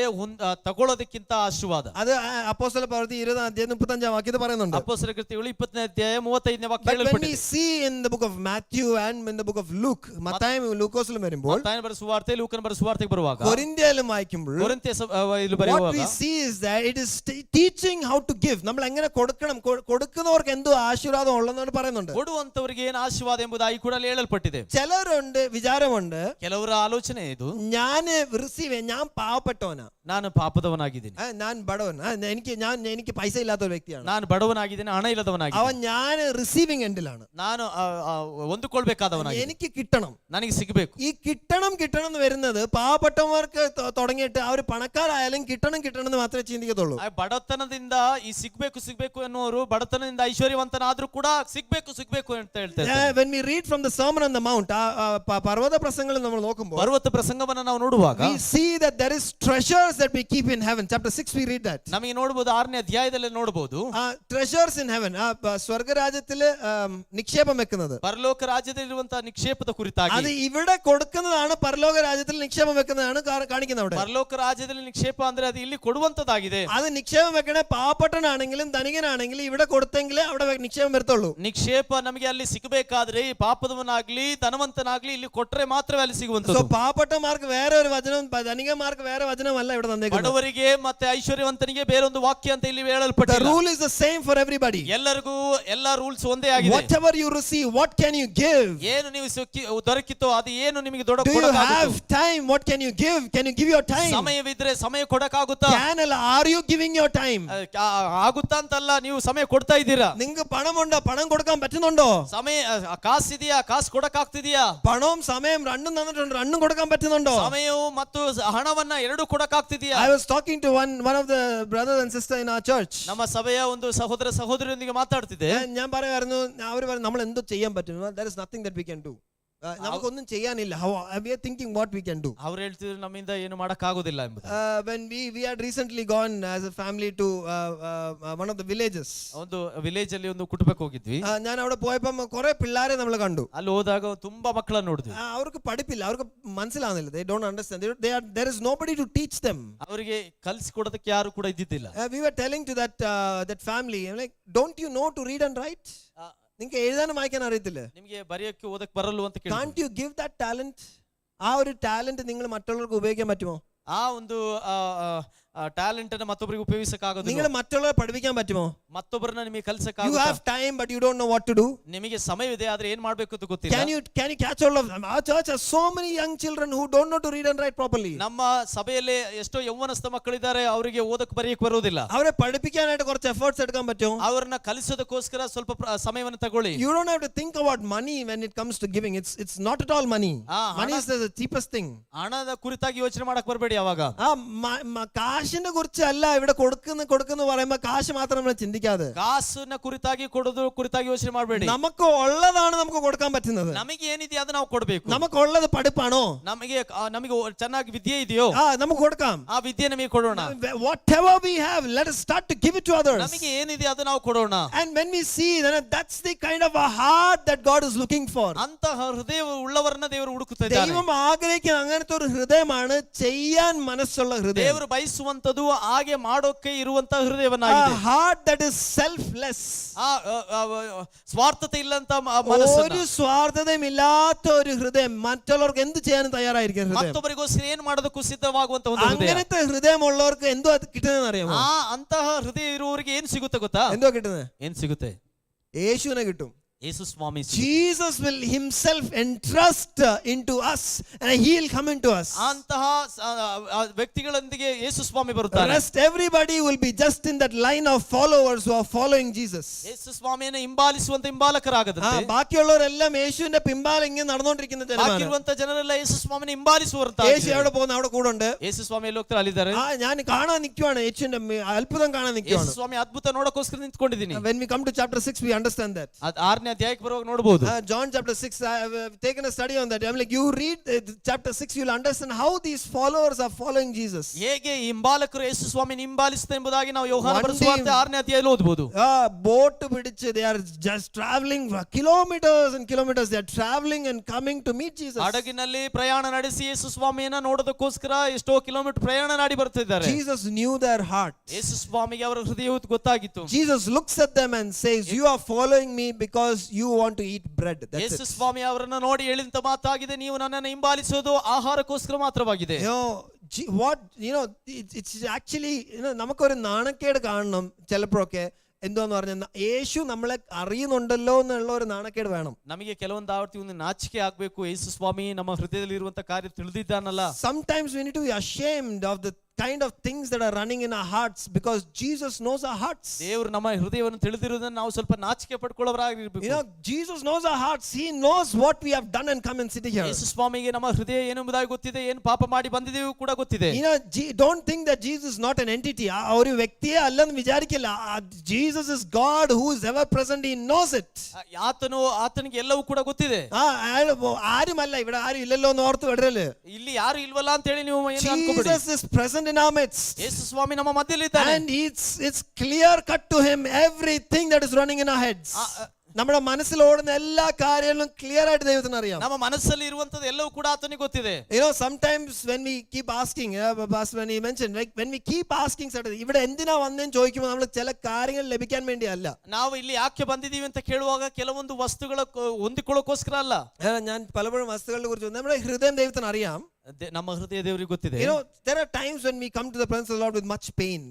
ತಗೊಳ್ಳೋದಕ್ಕಿಂತ ಆಶೀರ್ವಾದ. അത് അപ്പോസ്തല പ്രവൃത്തി 20:35 വാക്യത്തിൽ പറയുന്നുണ്ട്. ಅಪೊಸ್ತಲರ ಕೃತ್ಯಗಳು 20:35 വാക്ಯ When we ಹೇಳಲ್ಪಟ್ಟಿದೆ. see in the book of Matthew and in the book of Luke, Mathai ലൂക്കോസിലും വരുമ്പോൾ, ಮತ್ತಾಯನ ಬರೆದ ಸುವಾರ್ತೆ ಲೂಕನ ಬರೆದ ಸುವಾರ್ತೆಗೆ ಬರುವಾಗ, കൊരിന്ത്യയിലും വായിക്കുമ്പോൾ, ಕೊರಿಂಥ್ಯ ಇಲ್ಲಿ what ಬರೆಯುವಾಗ we see is that it is teaching how to give. നമ്മൾ എങ്ങനെ കൊടുക്കണം, കൊടുക്കുന്നവർക്ക് എന്തോ ആശീർവാദം ഉള്ളതെന്ന് പറയുന്നുണ്ട്. ಕೊಡುವಂತವರಿಗೆ ಏನು ಆಶೀರ್ವಾದ ಎಂಬುದಾಗಿ ಕೂಡ ಹೇಳಲ್ಪಟ್ಟಿದೆ. ചിലരുണ്ട് വിചാരമുണ്ട്, ಕೆಲವರ ಆಲೋಚನೆ ಇದು, ഞാൻ പാവപ്പെട്ടവനാ, ನಾನು ಪಾಪದವನಾಗಿದ್ದೀನಿ, ഞാൻ ബടവൻ, എനിക്ക് പൈസ ഇല്ലാത്ത ഒരു വ്യക്തിയാണ്, ನಾನು ಬಡವನಾಗಿದ್ದೇನೆ, ಹಣ ಇಲ್ಲದವನಾಗಿದ್ದೀನಿ, ഞാൻ റിസീവിംഗ് എൻഡിലാണ്, ನಾನು ಹೊಂದಿಕೊಳ್ಬೇಕಾದವನಾಗಿ, എനിക്ക് കിട്ടണം, ನನಗೆ ಸಿಗಬೇಕು. ഈ കിട്ടണം എന്ന് വരുന്നത് പാവപ്പെട്ടവർക്ക് തുടങ്ങിയിട്ട് അവർ പണക്കാരായാലും കിട്ടണം എന്ന് മാത്രമേ ചിന്തിക്കത്തുള്ളൂ. ಬಡತನದಿಂದ ಈ ಸಿಗ್ಬೇಕು ಅನ್ನೋರು ಬಡತನದಿಂದ ಐಶ್ವರ್ಯವಂತನಾದ್ರೂ ಕೂಡ ಸಿಗ್ಬೇಕು ಅಂತ ಹೇಳ್ತಾರೆ. When we read from the Sermon on the Mount, പർവ്വത പ്രസംഗങ്ങൾ നമ്മൾ നോക്കുമ്പോൾ, ಪರ್ವತ ಪ್ರಸಂಗವನ್ನು ನಾವು ನೋಡುವಾಗ, we see that there is treasures that we keep in heaven. Chapter 6 we read that. ನಮಗೆ ನೋಡಬಹುದು 6ನೇ ಅಧ್ಯಾಯದಲ್ಲಿ ನೋಡಬಹುದು treasures in heaven, ಸ್ವರ್ಗ ರಾಜ್യത്തിൽ നിക്ഷേപം വെക്കുന്നത്, ಪರಲೋಕ ರಾಜ್ಯದಲ್ಲಿರುವಂತಹ ನಿಕ್ಷೇಪದ ಕುರಿತಾಗಿ, അത് ഇവിടെ കൊടുക്കുന്നതാണ്, പരലോക രാജ്യത്തിൽ നിക്ഷേപം വെക്കുന്നതാണ് കാണിക്കുന്നത്. അവിടെ ಪರಲೋಕ ರಾಜ್ಯದಲ್ಲಿ ನಿಕ್ಷೇಪ ಅಂದ್ರೆ ಅದು ಇಲ್ಲಿ ಕೊಡುವಂತದಾಗಿದೆ. അത് നിക്ഷേപം വെക്കണേ പാവപ്പെട്ടനാണെങ്കിലും ധനികനാണെങ്കിലും ഇവിടെ കൊടുത്തെങ്കിലേ അവിടെ നിക്ഷേപം വരത്തുള്ളൂ. ನಿಕ್ಷೇಪ ನಮಗೆ ಅಲ್ಲಿ ಸಿಗಬೇಕಾದ್ರೆ ಈ ಪಾಪದವನಾಗ್ಲಿ ಧನವಂತನಾಗ್ಲಿ ಇಲ್ಲಿ ಕೊಟ್ರೆ ಮಾತ್ರವೇ ಅಲ್ಲಿ ಸಿಗುವಂತದ್ದು. പാവപ്പെട്ടമാർക്ക് വേറെ ഒരു വചനം, ധനികന്മാർക്ക് വേറെ വചനമല്ല ഇവിടെ തന്നേക്കുന്നത്. ಬಡವರಿಗೆ ಮತ್ತೆ ಐಶ್ವರ್ಯವಂತನಿಗೆ ಬೇರೊಂದು ವಾಕ್ಯ ಅಂತ ಇಲ್ಲಿ ಹೇಳಲ್ಪಟ್ಟಿದೆ. The rule is the same for everybody. ಎಲ್ಲರಿಗೂ ಎಲ್ಲಾ ರೂಲ್ಸ್ ಒಂದೇ ಆಗಿದೆ. Whatever you receive, what can you give? ಏನು ನೀವು ದೊರಕಿತೋ ಅದು ಏನು ನಿಮಗೆ Do you have time? What can you give? Can you give your time? ಸಮಯವಿದ್ರೆ ಸಮಯ ಕೊಡಕ್ಕಾಗುತ್ತಾ? Are you giving your time? ಆಗುತ್ತಾ ಅಂತಲ್ಲ, ನೀವು ಸಮಯ ಕೊಡ್ತಾ ಇದ್ದೀರಾ. നിങ്ങൾക്ക് പണമുണ്ടോ? പണം കൊടുക്കാൻ പറ്റുന്നുണ്ടോ? സമയ ಕಾಸಿದೆಯಾ? ಕಾಸು ಕೊಡಕ್ಕಾಗ್ತಿದೆಯಾ? പണവും സമയം രണ്ടും തന്നിട്ടുണ്ട്, രണ്ടും കൊടുക്കാൻ പറ്റുന്നുണ്ടോ? ಸಮಯವು ಮತ್ತು ಹಣವನ್ನ ಎರಡು ಕೊಡಕ್ಕಾಗ್ತಿದೆಯಾ? I was talking to one of the brothers and sisters in our church. ನಮ್ಮ ಸಭೆಯ ಒಂದು ಸಹೋದರ ಸಹೋದರಿಯೊಂದಿಗೆ ಮಾತಾಡ್ತಿದ್ದೆ. ഞാൻ പറയുമായിരുന്നു, അവർ പറഞ്ഞു നമ്മൾ എന്തോ ചെയ്യാൻ പറ്റും. There is nothing that we can do. നമുക്കൊന്നും ചെയ്യാനില്ല. We are thinking what we can do. ಅವರು ಹೇಳ್ತಿದ್ರು ನಮ್ಮಿಂದ ಏನು ಮಾಡಕ್ ಆಗೋದಿಲ್ಲ ಎಂಬುದು. When we had recently gone as a family to one of the villages. ಒಂದು ವಿಲೇಜ್ ಅಲ್ಲಿ ಒಂದು ಕುಟುಂಬಕ್ಕೆ ಹೋಗಿದ್ವಿ. ഞാൻ അവിടെ പോയപ്പോൾ കുറെ പിള്ളേരെ നമ്മൾ കണ്ടു. ಅಲ್ಲಿ ಹೋದಾಗ ತುಂಬಾ ಮಕ್ಕಳನ್ನ ನೋಡಿದ್ವಿ. അവർക്ക് പഠിപ്പില്ല, അവർക്ക് മനസ്സിലാവുന്നില്ല. They don't understand. There is nobody to teach them. ಅವರಿಗೆ ಕಲಿಸಿ ಕೊಡೋದಕ್ಕೆ ಯಾರು ಕೂಡ ಇದ್ದಿದ್ದಿಲ್ಲ. We were telling to that family, like, don't you know to read and write? നിങ്ങൾക്ക് എഴുതാനും വായിക്കാൻ അറിയത്തില്ല, ನಿಮಗೆ ಬರೆಯೋಕೆ ಓದಕ್ಕೆ ಬರಲ್ಲ ಅಂತ ಕೇಳಿ. Can't you give that talent? ആ ഒരു ടാലന്റ് നിങ്ങൾ മറ്റുള്ളവർക്ക് ഉപയോഗിക്കാൻ പറ്റുമോ? ಆ ಒಂದು ಟ್ಯಾಲೆಂಟ್ ಅನ್ನು ಮತ್ತೊಬ್ಬರಿಗೆ ಉಪಯೋಗಿಸಕ್ಕಾಗೋದಿಲ್ಲ. നിങ്ങൾ മറ്റുള്ളവരെ പഠിപ്പിക്കാൻ പറ്റുമോ? ಮತ್ತೊಬ್ಬರನ್ನ ನಿಮಗೆ You ಕಲಿಸಕ್ಕಾಗುತ್ತಾ? have time but you don't know what to do. ನಿಮಗೆ ಸಮಯವಿದೆ ಆದ್ರೆ ಏನ್ ಮಾಡ್ಬೇಕು ಅಂತ ಗೊತ್ತಿಲ್ಲ. Can you catch hold of them? Our church has so many young children who don't know to read and write properly. ನಮ್ಮ ಸಭೆಯಲ್ಲಿ ಎಷ್ಟೋ ಯೌವನಸ್ಥ ಮಕ್ಕಳಿದ್ದಾರೆ, ಅವರಿಗೆ ಓದಕ್ಕೆ ಬರೆಯಕ್ಕೆ ಬರೋದಿಲ್ಲ. അവരെ പഠിപ്പിക്കാനായിട്ട് കുറച്ച് എഫർട്സ് എടുക്കാൻ പറ്റുമോ? ಅವರನ್ನ ಕಲಿಸೋದಕ್ಕೋಸ್ಕರ ಸ್ವಲ್ಪ ಸಮಯವನ್ನು ತಗೊಳ್ಳಿ. You don't have to think about money when it comes to giving. It's not at all money. Money is the cheapest thing. ಹಣದ ಕುರಿತಾಗಿ ಯೋಚನೆ ಮಾಡಕ್ ಬರಬೇಡಿ. ಯಾವಾಗ കാശിനെ കുറിച്ച് അല്ല ഇവിടെ കൊടുക്കുന്നു പറയുമ്പോ കാശ് മാത്രം നമ്മൾ ചിന്തിക്കാതെ ಕಾಸನ್ನ ಕುರಿತಾಗಿ ಕೊಡೋದು ಕುರಿತಾಗಿ ಯೋಚನೆ ಮಾಡಬೇಡಿ. നമുക്ക് ഉള്ളതാണ് നമുക്ക് കൊടുക്കാൻ പറ്റുന്നത്. ನಮಗೆ ಏನಿದೆ ಅದು ನಾವು ಕೊಡಬೇಕು. നമുക്കുള്ളത് പഠിപ്പാണോ? ನಮಗೆ ಚೆನ್ನಾಗಿ ವಿದ್ಯೆ ಇದೆಯೋ നമുക്ക് കൊടുക്കാം. ಆ ವಿದ್ಯೆ ನಮಗೆ ಕೊಡೋಣ. Whatever we have, let us start to give it to others. ನಮಗೆ ಏನಿದೆ ಅದು ನಾವು ಕೊಡೋಣ. And when we see that's the kind of a heart that God is looking for. ಅಂತಹ ಹೃದಯ ಉಳ್ಳವರನ್ನ ದೇವರು ಹುಡುಕುತ್ತಿದ್ದಾರೆ. ദൈവം ആഗ്രഹിക്കുന്ന അങ്ങനത്തെ ഒരു ഹൃദയമാണ് ചെയ്യാൻ മനസ്സുള്ള ഹൃദയം. ದೇವರು ಬಯಸುವಂತದ್ದು ಹಾಗೆ ಮಾಡೋಕೆ ಇರುವಂತ ಹೃದಯವನ್ನಾಗಿದೆ. A heart that is selfless. ಸ್ವಾರ್ಥತೆ ಇಲ್ಲಂತ ಮನಸ್ಸು, ഒരു സ്വാർത്ഥതയും ഇല്ലാത്ത ഒരു ഹൃദയം, മറ്റുള്ളവർക്ക് എന്ത് ചെയ്യാനും തയ്യാറായിരിക്കും ഹൃദയം. ಮತ್ತೊಬ್ಬರಿಗೋಸ್ಕರ ಏನ್ ಮಾಡೋದಕ್ಕೂ ಸಿದ್ಧವಾಗುವಂತ ಒಂದು ಹೃದಯ. അങ്ങനത്തെ ഹൃദയമുള്ളവർക്ക് എന്തോ കിട്ടുന്നതെന്ന് അറിയാമോ? ಅಂತಹ ಹೃದಯ ಇರುವವರಿಗೆ ಏನ್ ಸಿಗುತ್ತೆ ಗೊತ್ತಾ? എന്തോ കിട്ടുന്നത്? ಏನ್ ಸಿಗುತ್ತೆ? യേശുവിനെ കിട്ടും. ಯೇಸು ಸ್ವಾಮಿ Jesus will himself entrust into us and he'll come into us. ಅಂತಹ ವ್ಯಕ್ತಿಗಳೊಂದಿಗೆ ಯೇಸು ಸ್ವಾಮಿ ಬರುತ್ತಾರೆ. Rest everybody will be just in that line of followers who are following Jesus. ಯೇಸು ಸ್ವಾಮಿಯನ್ನು ಹಿಂಬಾಲಿಸುವಂತ ಹಿಂಬಾಲಕರಾಗದಂತೆ ബാക്കിയുള്ളവരെല്ലാം യേശുവിന്റെ പിമ്പാലെ ഇങ്ങനെ നടന്നുകൊണ്ടിരിക്കുന്ന ജനമാണ്. ബാക്കിയിರುವಂತ ಜನರೆಲ್ಲ ಯೇಸು ಸ್ವಾಮಿಯನ್ನು ಹಿಂಬಾಲಿಸುವವರಂತ. യേശു എവിടെ പോകുന്നു അവിടെ കൂടെ ഉണ്ട്. ಯೇಸು ಸ್ವಾಮಿ ಎಲ್ಲಿ ಹೋಗ್ತಾರೆ ಅಲ್ಲಿದ್ದಾರೆ. ഞാൻ കാണാൻ നിൽക്കുവാണ്, യേശുവിന്റെ അത്ഭുതം കാണാൻ നിൽക്കുവാണ്. ಯೇಸು ಸ್ವಾಮಿ ಅದ್ಭುತ ನೋಡೋಕೋಸ್ಕರ ನಿಂತ್ಕೊಂಡಿದ್ದೀನಿ. When we come to chapter 6 we understand that. 6ನೇ ಅಧ್ಯಾಯಕ್ಕೆ ಬರುವಾಗ ನೋಡಬಹುದು. John chapter 6, I have taken a study on that. I'm like, you read chapter 6, you'll understand how these followers are following Jesus. ಹೇಗೆ ಹಿಂಬಾಲಕರು ಯೇಸು ಸ್ವಾಮಿಯನ್ನು ಹಿಂಬಾಲಿಸುತ್ತಾರೆ ಎಂಬುದಾಗಿ ನಾವು ಯೋಹಾನ ಬರೆದ ಸುವಾರ್ತೆ 6ನೇ ಅಧ್ಯಾಯದಲ್ಲಿ ಓದಬಹುದು. Boat പിടിച്ച് they are just traveling kilometers and kilometers. They are traveling and coming to meet Jesus. ಹಡಗಿನಲ್ಲಿ ಪ್ರಯಾಣ ನಡೆಸಿ ಯೇಸು ಸ್ವಾಮಿಯನ್ನು ನೋಡೋದಕ್ಕೋಸ್ಕರ ಎಷ್ಟೋ ಕಿಲೋಮೀಟರ್ ಪ್ರಯಾಣ ಮಾಡಿ ಬರ್ತಿದ್ದಾರೆ. Jesus knew their heart. ಯೇಸು ಸ್ವಾಮಿಗೆ ಅವರ ಹೃದಯವು ಗೊತ್ತಾಗಿತ್ತು. Jesus looks at them and says, you are following me because you want to eat bread. That's Yesu it. ಸ್ವಾಮಿ ಅವರನ್ನು ನೋಡಿ ಹೇಳಿದಂತ ಮಾತಾಗಿದೆ, ನೀವು ನನ್ನನ್ನು ಹಿಂಬಾಲಿಸೋದು ಆಹಾರಕ್ಕೋಸ್ಕರ ಮಾತ್ರವಾಗಿದೆ. What it's actually നമുക്കൊരു നാണക്കേട് കാണണം ചിലപ്പോഴൊക്കെ. എന്താന്ന് പറഞ്ഞാൽ യേശു നമ്മളെ അറിയുന്നുണ്ടല്ലോ എന്നുള്ള ഒരു നാണക്കേട് വേണം. ನಮಗೆ ಕೆಲವೊಂದು ಆವರ್ತಿ ಒಂದು ನಾಚಿಕೆ ಆಗಬೇಕು, ಯೇಸು ಸ್ವಾಮಿ ನಮ್ಮ ಹೃದಯದಲ್ಲಿ ಇರುವಂತ ಕಾರ್ಯ ತಿಳಿದಿದ್ದಾನಲ್ಲ. Sometimes we need to be ashamed of the kind of things that are running in our hearts because Jesus knows our hearts. ದೇವರು ನಮ್ಮ ಹೃದಯವನ್ನು ತಿಳಿದಿರುವುದನ್ನು ನಾವು ಸ್ವಲ್ಪ ನಾಚಿಕೆ ಪಡ್ಕೊಳ್ಳೋರಾಗಿರಬೇಕು. Jesus knows our hearts. He knows what we have done and come and sit here. ಯೇಸು ಸ್ವಾಮಿಗೆ ನಮ್ಮ ಹೃದಯ ಏನೆಂಬುದಾಗಿ ಗೊತ್ತಿದೆ, ಏನು ಪಾಪ ಮಾಡಿ ಬಂದಿದೆಯೋ ಕೂಡ ಗೊತ್ತಿದೆ. Don't think that Jesus is not an entity. ഒരു വ്യക്തിയെ അല്ലെന്ന് വിചാരിക്കില്ല. Jesus is God who is ever present. He knows it. ಆತನಿಗೆ ಎಲ್ಲವೂ ಕೂಡ ಗೊತ್ತಿದೆ. ആരുമല്ല ഇവിടെ ആരും ഇല്ലല്ലോ എന്ന് ഓർത്ത് വിടരുത്. ಇಲ್ಲಿ ಯಾರು ಇಲ್ವಲ್ಲ ಅಂತ ಹೇಳಿ ನೀವು ಏನು ಅನ್ಕೋಬೇಡಿ. Jesus is present in our midst. ಯೇಸು ಸ್ವಾಮಿ ನಮ್ಮ ಮಧ್ಯದಲ್ಲಿ ಇದ್ದಾನೆ. And it's clear cut to him everything that is running in our heads. നമ്മുടെ മനസ്സിൽ ഓടുന്ന എല്ലാ കാര്യങ്ങളും ക്ലിയർ ആയിട്ട് ദൈവത്തിന് അറിയാം. ನಮ್ಮ ಮನಸ್ಸಲ್ಲಿ ಇರುವಂತದ್ದು ಎಲ್ಲವೂ ಕೂಡ ಆತನಿಗೆ ಗೊತ್ತಿದೆ. Sometimes when we keep asking, when he mentioned, like when we keep asking certain, ഇവിടെ എന്തിനാ വന്നേന്ന് ചോദിക്കുമ്പോൾ നമ്മൾ ചില കാര്യങ്ങൾ ലഭിക്കാൻ വേണ്ടിയല്ല. ನಾವು ಇಲ್ಲಿ ಯಾಕೆ ಬಂದಿದ್ದೀವಿ ಅಂತ ಕೇಳುವಾಗ ಕೆಲವೊಂದು ವಸ್ತುಗಳ ಹೊಂದಿಕೊಳ್ಳೋಕೋಸ್ಕರ ಅಲ್ಲ. ഞാൻ പലപ്പോഴും വസ്തുക്കളെ കുറിച്ച് നമ്മുടെ ഹൃദയം ദൈവത്തിന് അറിയാം. ನಮ್ಮ ಹೃದಯ ದೇವರಿಗೆ ಗೊತ್ತಿದೆ. There are times when we come to the presence of the Lord with much pain.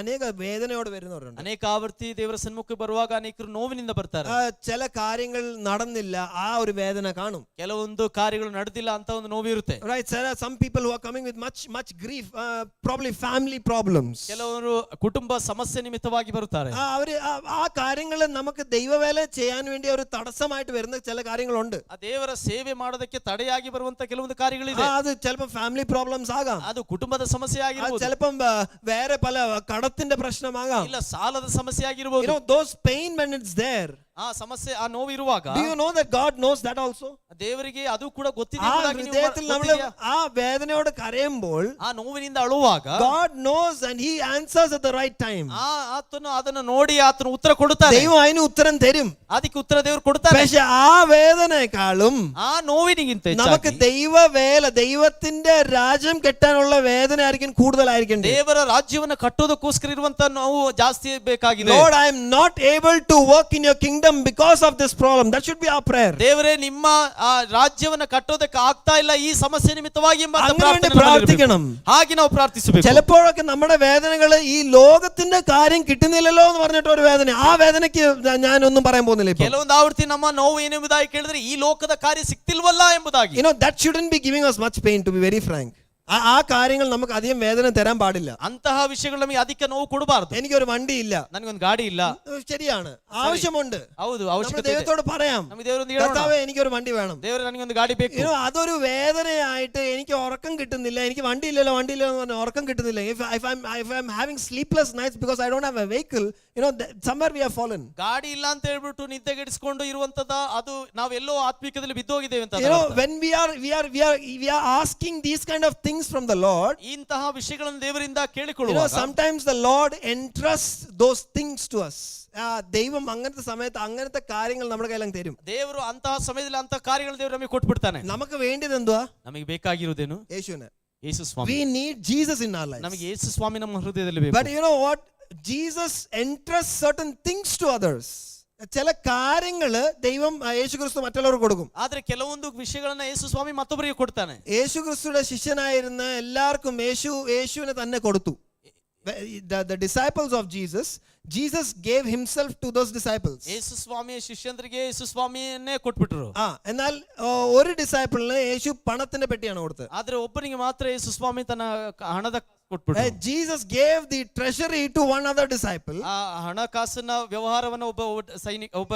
ಅನೇಕ ವೇದನೆയോടെ വരുന്നവരുണ്ട്. ಅನೇಕ ಆವರ್ತಿ ದೇವರ ಸನ್ಮುಖಕ್ಕೆ ಬರುವಾಗ ಅನೇಕರು ನೋವಿನಿಂದ ಬರ್ತಾರೆ. ചില കാര്യങ്ങൾ നടന്നില്ല, ಆ ഒരു വേദന കാണും. ಕೆಲವೊಂದು ಕಾರ್ಯಗಳು ನಡೆದಿಲ್ಲ ಅಂತ ಒಂದು ನೋವು ಇರುತ್ತೆ. Right, there are some people who are coming with much grief, probably family problems. ಕೆಲವರು ಕುಟುಂಬ ಸಮಸ್ಯೆ ನಿಮಿತ್ತವಾಗಿ ಬರುತ್ತಾರೆ. അവർ ആ കാര്യങ്ങൾ നമുക്ക് ദൈവവേല ചെയ്യാൻ വേണ്ടി ഒരു തടസ്സമായിട്ട് വരുന്ന ചില കാര്യങ്ങളുണ്ട്. ಆ ದೇವರ ಸೇವೆ ಮಾಡೋದಕ್ಕೆ ತಡೆಯಾಗಿ ಬರುವಂತ ಕೆಲವೊಂದು ಕಾರ್ಯಗಳಿದೆ. അത് ചിലപ്പോൾ ഫാമിലി പ്രോബ്ലംസ് ആകാം. ಅದು ಕುಟುಂಬದ ಸಮಸ್ಯೆ ಆಗಿರಬಹುದು. ചിലപ്പോൾ വേറെ പല കടത്തിന്റെ പ്രശ്നമാകാം. ಇಲ್ಲ ಸಾಲದ ಸಮಸ್ಯೆ ಆಗಿರಬಹುದು. Those pain when it's there. ಆ ಸಮಸ್ಯೆ ಆ ನೋವು ಇರುವಾಗ do you know that God knows that also? ದೇವರಿಗೆ ಅದು ಕೂಡ ಗೊತ್ತಿದೆ ಎಂಬುದಾಗಿ ನೀವು നമ്മൾ ಆ വേദനയോട് കരയുമ്പോൾ, ಆ ನೋವಿನಿಂದ ಅಳುವಾಗ God knows and he answers at the right time. ಆತನು ಅದನ್ನು ನೋಡಿ ಆತನು ಉತ್ತರ ಕೊಡುತ್ತಾನೆ. ദൈവം അതിന് ഉത്തരം തരും. ಅದಕ್ಕೆ ಉತ್ತರ ದೇವರು ಕೊಡುತ್ತಾನೆ. പക്ഷേ ആ വേദനയെക്കാളും ആ ನೋವಿನಿಗಿಂತ നമുക്ക് ദൈവവേല, ദൈവത്തിന്റെ രാജ്യം കെട്ടാനുള്ള വേദന ആയിരിക്കും കൂടുതലായിരിക്കും. ದೇವರ ರಾಜ್ಯವನ್ನು ಕಟ್ಟೋದಕ್ಕೋಸ್ಕರ ಇರುವಂತ ನೋವು ಜಾಸ್ತಿ ಬೇಕಾಗಿದೆ. Lord, I am not able to work in your kingdom because of this problem. That should be our prayer. ದೇವರೇ ನಿಮ್ಮ ರಾಜ್ಯವನ್ನು ಕಟ್ಟೋದಕ್ಕೆ ಆಗ್ತಾ ಇಲ್ಲ ಈ ಸಮಸ್ಯೆ ನಿಮಿತ್ತವಾಗಿ ಎಂಬ പ്രാർത്ഥിക്കണം. ಹಾಗೆ ನಾವು ಪ್ರಾರ್ಥಿಸಬೇಕು. ചിലപ്പോഴൊക്കെ നമ്മുടെ വേദനകൾ ഈ ലോകത്തിന്റെ കാര്യം കിട്ടുന്നില്ലല്ലോ എന്ന് പറഞ്ഞിട്ട് ഒരു വേദന, ആ വേദനയ്ക്ക് ഞാനൊന്നും പറയാൻ പോകുന്നില്ല. ಕೆಲವೊಂದು ಆವರ್ತಿ ನಮ್ಮ ನೋವು ಏನೆಂಬುದಾಗಿ ಕೇಳಿದ್ರೆ ಈ ಲೋಕದ ಕಾರ್ಯ ಸಿಕ್ತಿಲ್ವಲ್ಲ ಎಂಬುದಾಗಿ. That shouldn't be giving us much pain, to be very frank. ആ കാര്യങ്ങൾ നമുക്ക് അധികം വേദന തരാൻ പാടില്ല. ಅಂತಹ ವಿಷಯಗಳು ನಮಗೆ ಅಧಿಕ ನೋವು ಕೊಡಬಾರದು. എനിക്കൊരു വണ്ടി ഇല്ല, ನನಗೊಂದು ಗಾಡಿ ಇಲ್ಲ, ശരിയാണ്, ആവശ്യമുണ്ട്. ಹೌದು, ಅವಶ್ಯಕತೆ ಇದೆ. ദൈവത്തോട് പറയാം, കർത്താവേ എനിക്കൊരു വണ്ടി വേണം. ದೇವರೇ ನನಗೊಂದು ಗಾಡಿ ಬೇಕು. അതൊരു വേദനയായിട്ട് എനിക്ക് ഉറക്കം കിട്ടുന്നില്ല, എനിക്ക് വണ്ടി ഇല്ലല്ലോ എന്ന് പറഞ്ഞാൽ ഉറക്കം കിട്ടുന്നില്ല. if I'm having sleepless nights because I don't have a vehicle, somewhere we have fallen. ಗಾಡಿ ಇಲ್ಲ ಅಂತ ಹೇಳ್ಬಿಟ್ಟು ನಿದ್ದೆಗೆಡಿಸಿಕೊಂಡು ಇರುವಂತದ ಅದು ನಾವೆಲ್ಲೋ ಆತ್ಮಿಕದಲ್ಲಿ ಬಿದ್ದೋಗಿದ್ದೇವೆ ಅಂತ. when we are asking these kind of things from the Lord, ಇಂತಹ ವಿಷಯಗಳನ್ನು ದೇವರಿಂದ ಕೇಳಿಕೊಳ್ಳುವಾಗ sometimes the Lord entrusts those things to us. ദൈവം അങ്ങനത്തെ സമയത്ത് അങ്ങനത്തെ കാര്യങ്ങൾ നമ്മുടെ കയ്യിലും തരും. ದೇವರು ಅಂತಹ ಸಮಯದಲ್ಲಿ ಅಂತಹ ಕಾರ್ಯಗಳು ದೇವರು ನಮಗೆ ಕೊಟ್ಬಿಡ್ತಾನೆ. നമുക്ക് വേണ്ടത് എന്തുവാ? ನಮಗೆ ಬೇಕಾಗಿರುವುದೇನು? യേശുവിനെ. ಯೇಸು ಸ್ವಾಮಿ. we need Jesus in our lives. ನಮಗೆ ಯೇಸು ಸ್ವಾಮಿ ನಮ್ಮ ಹೃದಯದಲ್ಲಿ ಬೇಕು. but you know what, Jesus entrusts certain things to others. ചില കാര്യങ്ങള് ദൈവം യേശുക്രിസ്തു മറ്റുള്ളവർക്ക് കൊടുക്കും. ಆದ್ರೆ ಕೆಲವೊಂದು ವಿಷಯಗಳನ್ನ ಯೇಸು ಸ್ವಾಮಿ ಮತ್ತೊಬ್ಬರಿಗೆ ಕೊಡ್ತಾನೆ. യേശുക്രിസ്തുയുടെ ശിഷ്യനായിരുന്ന എല്ലാവർക്കും യേശുവിനെ തന്നെ കൊടുത്തു. the disciples of Jesus gave himself to those disciples. ಯೇಸು ಸ್ವಾಮಿಯ ಶಿಷ್ಯಂದ್ರಿಗೆ ಯೇಸು ಸ್ವಾಮಿಯನ್ನೇ ಕೊಟ್ಬಿಟ್ರು. എന്നാൽ ഒരു ഡിസൈപ്പിളിന് യേശു പണത്തിന്റെ പെട്ടിയാണ് കൊടുത്തത്. ಆದ್ರೆ ಒಬ್ಬನಿಗೆ ಮಾತ್ರ ಯೇಸು ಸ್ವಾಮಿ ತನ್ನ ಹಣದ ಕೊಟ್ಬಿಟ್ರು. Jesus gave the treasury to one other disciple. ಆ ಹಣಕಾಸಿನ ವ್ಯವಹಾರವನ್ನು ಒಬ್ಬ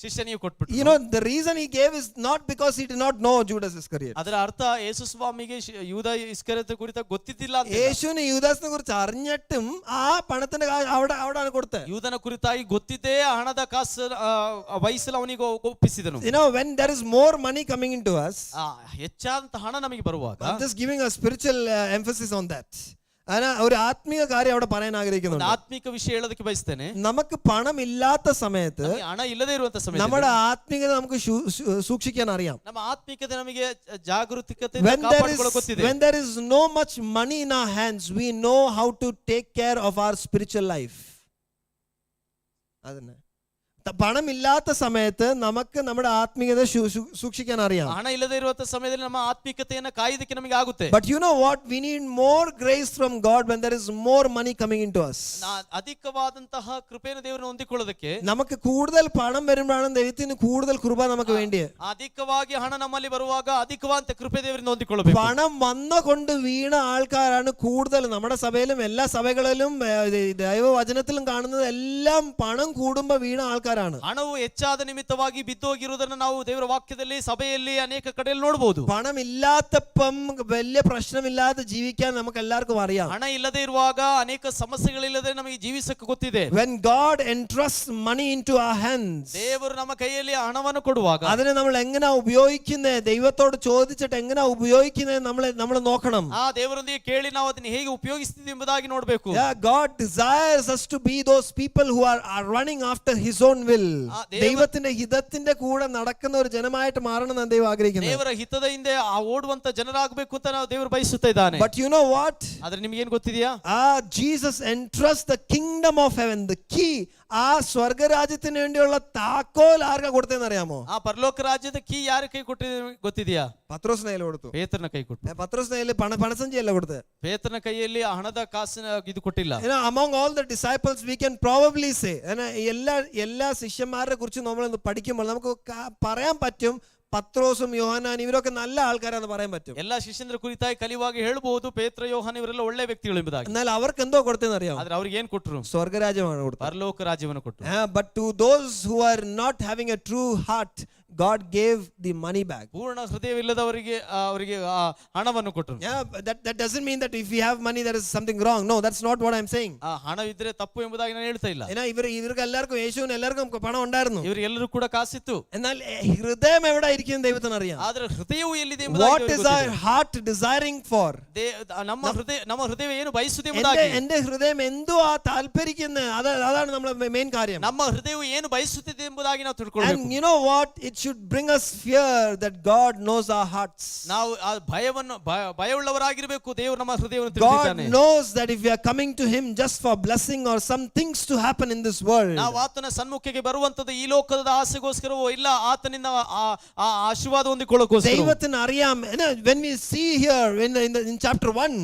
ಶಿಷ್ಯನಿಗೆ ಕೊಟ್ಬಿಟ್ರು. You know, the reason he gave is not because he did not know Judas Iscariot. ಅದರ ಅರ್ಥ ಯೇಸು ಸ್ವಾಮಿಗೆ ಯೂದ ಇಸ್ಕರಿಯೋತ ಕುರಿತ ಗೊತ್ತಿದ್ದಿಲ್ಲ ಅಂತ. യേശുവിന് യൂദാസിനെ കുറിച്ച് അറിഞ്ഞിട്ടും ആ പണത്തിന്റെ അവിടെയാണ് കൊടുത്തത്. ಯೂದನ ಕುರಿತಾಗಿ ಗೊತ್ತಿದ್ದೇ ಹಣದ ಕಾಸು ವಹಿಸಲು ಅವನಿಗೆ ಒಪ್ಪಿಸಿದನು. You know, when there is more money coming into us, ಹೆಚ್ಚಾದಂತ ಹಣ ನಮಗೆ ಬರುವಾಗ, I'm just giving a spiritual emphasis on that. ഒരു ആത്മീയ കാര്യം അവിടെ പറയാൻ ആഗ്രഹിക്കുന്നുണ്ട്. ആത്മീക വിഷയം ಹೇಳೋದಕ್ಕೆ ಬಯಸ್ತೇನೆ. നമുക്ക് പണം ഇല്ലാത്ത സമയത്ത്, ಹಣ ಇಲ್ಲದೇ ಇರುವಂತ ಸಮಯದಲ್ಲಿ നമ്മുടെ ആത്മീയത നമുക്ക് സൂക്ഷിക്കാൻ അറിയാം. ನಮ್ಮ ಆತ್ಮಿಕತೆ ನಮಗೆ ಜಾಗರೂಕತೆಯಿಂದ ಕಾಪಾಡಿಕೊಳ್ಳೋಕೆ ಗೊತ್ತಿದೆ. When there is no much money in our hands, we know how to take care of our spiritual life. അതന്നെ, പണം ഇല്ലാത്ത സമയത്ത് നമുക്ക് നമ്മുടെ ആത്മീയത സൂക്ഷിക്കാൻ അറിയാം. ಹಣ ಇಲ್ಲದೆ ಇರುವಂತ ಸಮಯದಲ್ಲಿ ನಮ್ಮ ಆತ್ಮಿಕತೆಯನ್ನು ಕಾಯುವುದಕ್ಕೆ ನಮಗೆ ಆಗುತ್ತೆ. But you know what, we need more grace from God when there is more money coming into us. അധികವಾದಂತಹ ಕೃಪೆಯನ್ನು ದೇವರನ್ನು ಹೊಂದಿಕೊಳ್ಳೋದಕ್ಕೆ, നമുക്ക് കൂടുതൽ പണം വരുമ്പോഴാണ് ദൈവത്തിന് കൂടുതൽ കൃപ നമുക്ക് വേണ്ടി. അധികವಾಗಿ ಹಣ ನಮ್ಮಲ್ಲಿ ಬರುವಾಗ ಅಧಿಕವಾದ ಕೃಪೆ ದೇವರಿಂದ ಹೊಂದಿಕೊಳ್ಳಬೇಕು. പണം വന്നുകൊണ്ട് വീണ ആൾക്കാരാണ് കൂടുതൽ നമ്മുടെ സഭയിലും എല്ലാ സഭകളിലും ദൈവവചനത്തിലും കാണുന്നത്. എല്ലാം പണം കൂടുമ്പോൾ വീണ ആൾക്കാർ. ಹಣವು ಹೆಚ್ಚಾದ ನಿಮಿತ್ತವಾಗಿ ಬಿದ್ದೋಗಿರುವುದನ್ನು ನಾವು ದೇವರ ವಾಕ್ಯದಲ್ಲಿ ಸಭೆಯಲ್ಲಿ ಅನೇಕ ಕಡೆಯಲ್ಲಿ ನೋಡಬಹುದು. പണം ഇല്ലാത്തപ്പം വലിയ പ്രശ്നമില്ലാതെ ജീവിക്കാൻ നമുക്ക് എല്ലാവർക്കും അറിയാം. ಹಣ ಇಲ್ಲದೆ ಇರುವಾಗ ಅನೇಕ ಸಮಸ್ಯೆಗಳಿಲ್ಲದೆ ನಮಗೆ ಜೀವಿಸಕ್ಕೆ ಗೊತ್ತಿದೆ. When God entrusts money into our hands, ದೇವರು ನಮ್ಮ ಕೈಯಲ್ಲಿ ಹಣವನ್ನು ಕೊಡುವಾಗ അതിനെ നമ്മൾ എങ്ങനെ ഉപയോഗിക്കുന്നത്, ദൈവത്തോട് ചോദിച്ചിട്ട് എങ്ങനെ ഉപയോഗിക്കുന്നത് നമ്മൾ നോക്കണം. ಆ ದೇವರೊಂದಿಗೆ ಕೇಳಿ ನಾವು ಅದನ್ನು ಹೇಗೆ ಉಪಯೋಗಿಸ್ತೀವಿ ಎಂಬುದಾಗಿ ನೋಡಬೇಕು. God desires us to be those people who are running after his own will. ദൈവത്തിന്റെ ഹിതത്തിന്റെ കൂടെ നടക്കുന്ന ഒരു ജനമായിട്ട് മാറണം എന്ന് ദൈവം ആഗ്രഹിക്കുന്നു. ದೇವರ ಹಿತದ ಹಿಂದೆ ಓಡುವಂತ ಜನರಾಗಬೇಕು ಅಂತ ನಾವು ದೇವರು ಬಯಸುತ್ತಾ ಇದ್ದಾನೆ. But you know what? ಆದ್ರೆ ನಿಮಗೆ ಏನು ಗೊತ್ತಿದೆಯಾ? Jesus entrusts the kingdom of heaven, the key. ആ സ്വർഗരാജ്യത്തിന് വേണ്ടിയുള്ള താക്കോൽ ആർക്കാ കൊടുത്തതെന്ന് അറിയാമോ? ಆ ಪರಲೋಕ ರಾಜ್ಯದ ಕೀ ಯಾರ ಕೈ ಕೊಟ್ಟಿದೆ ಗೊತ್ತಿದೆಯಾ? പത്രോസിന്റെ കയ്യിൽ കൊടുത്തു. ಪೇತ್ರನ ಕೈ ಕೊಟ್ಟು. പത്രോസിന്റെ കയ്യിൽ പണസഞ്ചി അല്ല കൊടുത്തത്. ಪೇತ್ರನ ಕೈಯಲ್ಲಿ ಹಣದ ಕಾಸಿನ ಇದು ಕೊಟ್ಟಿಲ್ಲ. Among all the disciples we can probably say, എല്ലാ ശിഷ്യന്മാരെ കുറിച്ച് നമ്മൾ പഠിക്കുമ്പോൾ നമുക്ക് പറയാൻ പറ്റും, പത്രോസും യോഹന്നാൻ ഇവരൊക്കെ നല്ല ആൾക്കാരാണെന്ന് പറയാൻ പറ്റും. ಎಲ್ಲ ಶಿಷ್ಯಂದ್ರ ಕುರಿತಾಗಿ ಕಲಿಯುವಾಗ ಹೇಳಬಹುದು ಪೇತ್ರ ಯೋಹಾನ ಇವರೆಲ್ಲ ಒಳ್ಳೆ ವ್ಯಕ್ತಿಗಳು ಎಂಬುದಾಗಿ. എന്നാൽ അവർക്ക് എന്തോ കൊടുത്തെന്ന് അറിയാം. ಆದ್ರೆ ಅವ್ರಿಗೆ ಏನು ಕೊಟ್ಟರು? സ്വർഗരാജ്യമാണ് കൊടുത്തത്. ಪರಲೋಕ ರಾಜ್ಯವನ್ನು ಕೊಟ್ಟರು. But to those who are not having a true heart, God gave the money back. ಪೂರ್ಣ ಹೃದಯವಿಲ್ಲದವರಿಗೆ ಅವರಿಗೆ ಹಣವನ್ನು ಕೊಟ್ಟರು. That doesn't mean that if we have money there is something wrong. No, that's not what I'm saying. ಹಣವಿದ್ರೆ ತಪ್ಪು ಎಂಬುದಾಗಿ ನಾನು ಹೇಳ್ತಾ ಇಲ್ಲ. ഇവർക്ക് എല്ലാവർക്കും യേശുവിന് എല്ലാവർക്കും പണം ഉണ്ടായിരുന്നു. ಇವರೆಲ್ಲರೂ ಕೂಡ ಕಾಸಿತ್ತು. എന്നാൽ ഹൃദയം എവിടെ ഇരിക്കുന്നു ദൈവത്തിന് അറിയാം. ಆದ್ರೆ ಹೃದಯವು ಎಲ್ಲಿದೆ ಎಂಬುದಾಗಿ What is our heart desiring for? ನಮ್ಮ ಹೃದಯ ಏನು ಬಯಸುತ್ತೆ ಎಂಬುದಾಗಿ. എന്റെ ഹൃദയം എന്തോ താല്പര്യക്കുന്നത്, അതാണ് നമ്മുടെ മെയിൻ കാര്യം. ನಮ್ಮ ಹೃದಯವು ಏನು ಬಯಸುತ್ತಿದೆ ಎಂಬುದಾಗಿ ನಾವು ತಿಳ್ಕೊಳ್ಳಬೇಕು. And you know what, it should bring us fear that God knows our hearts. ನಾವು ಭಯವುಳ್ಳವರಾಗಿರಬೇಕು. ದೇವರು ನಮ್ಮ ಹೃದಯವನ್ನು ತಿಳಿದಿದ್ದಾನೆ. God knows that if we are coming to him just for blessing or some things to happen in this world, ನಾವು ಆತನ ಸನ್ಮುಖಕ್ಕೆ ಬರುವಂತದ್ದು ಈ ಲೋಕದ ಆಸೆಗೋಸ್ಕರವೋ ಇಲ್ಲ ಆತನಿಂದ ಆಶೀರ್ವಾದ ಹೊಂದಿಕೊಳ್ಳೋಕೋಸ್ಕರ. ದೈವത്തിന് അറിയാം. When we see here in chapter 1,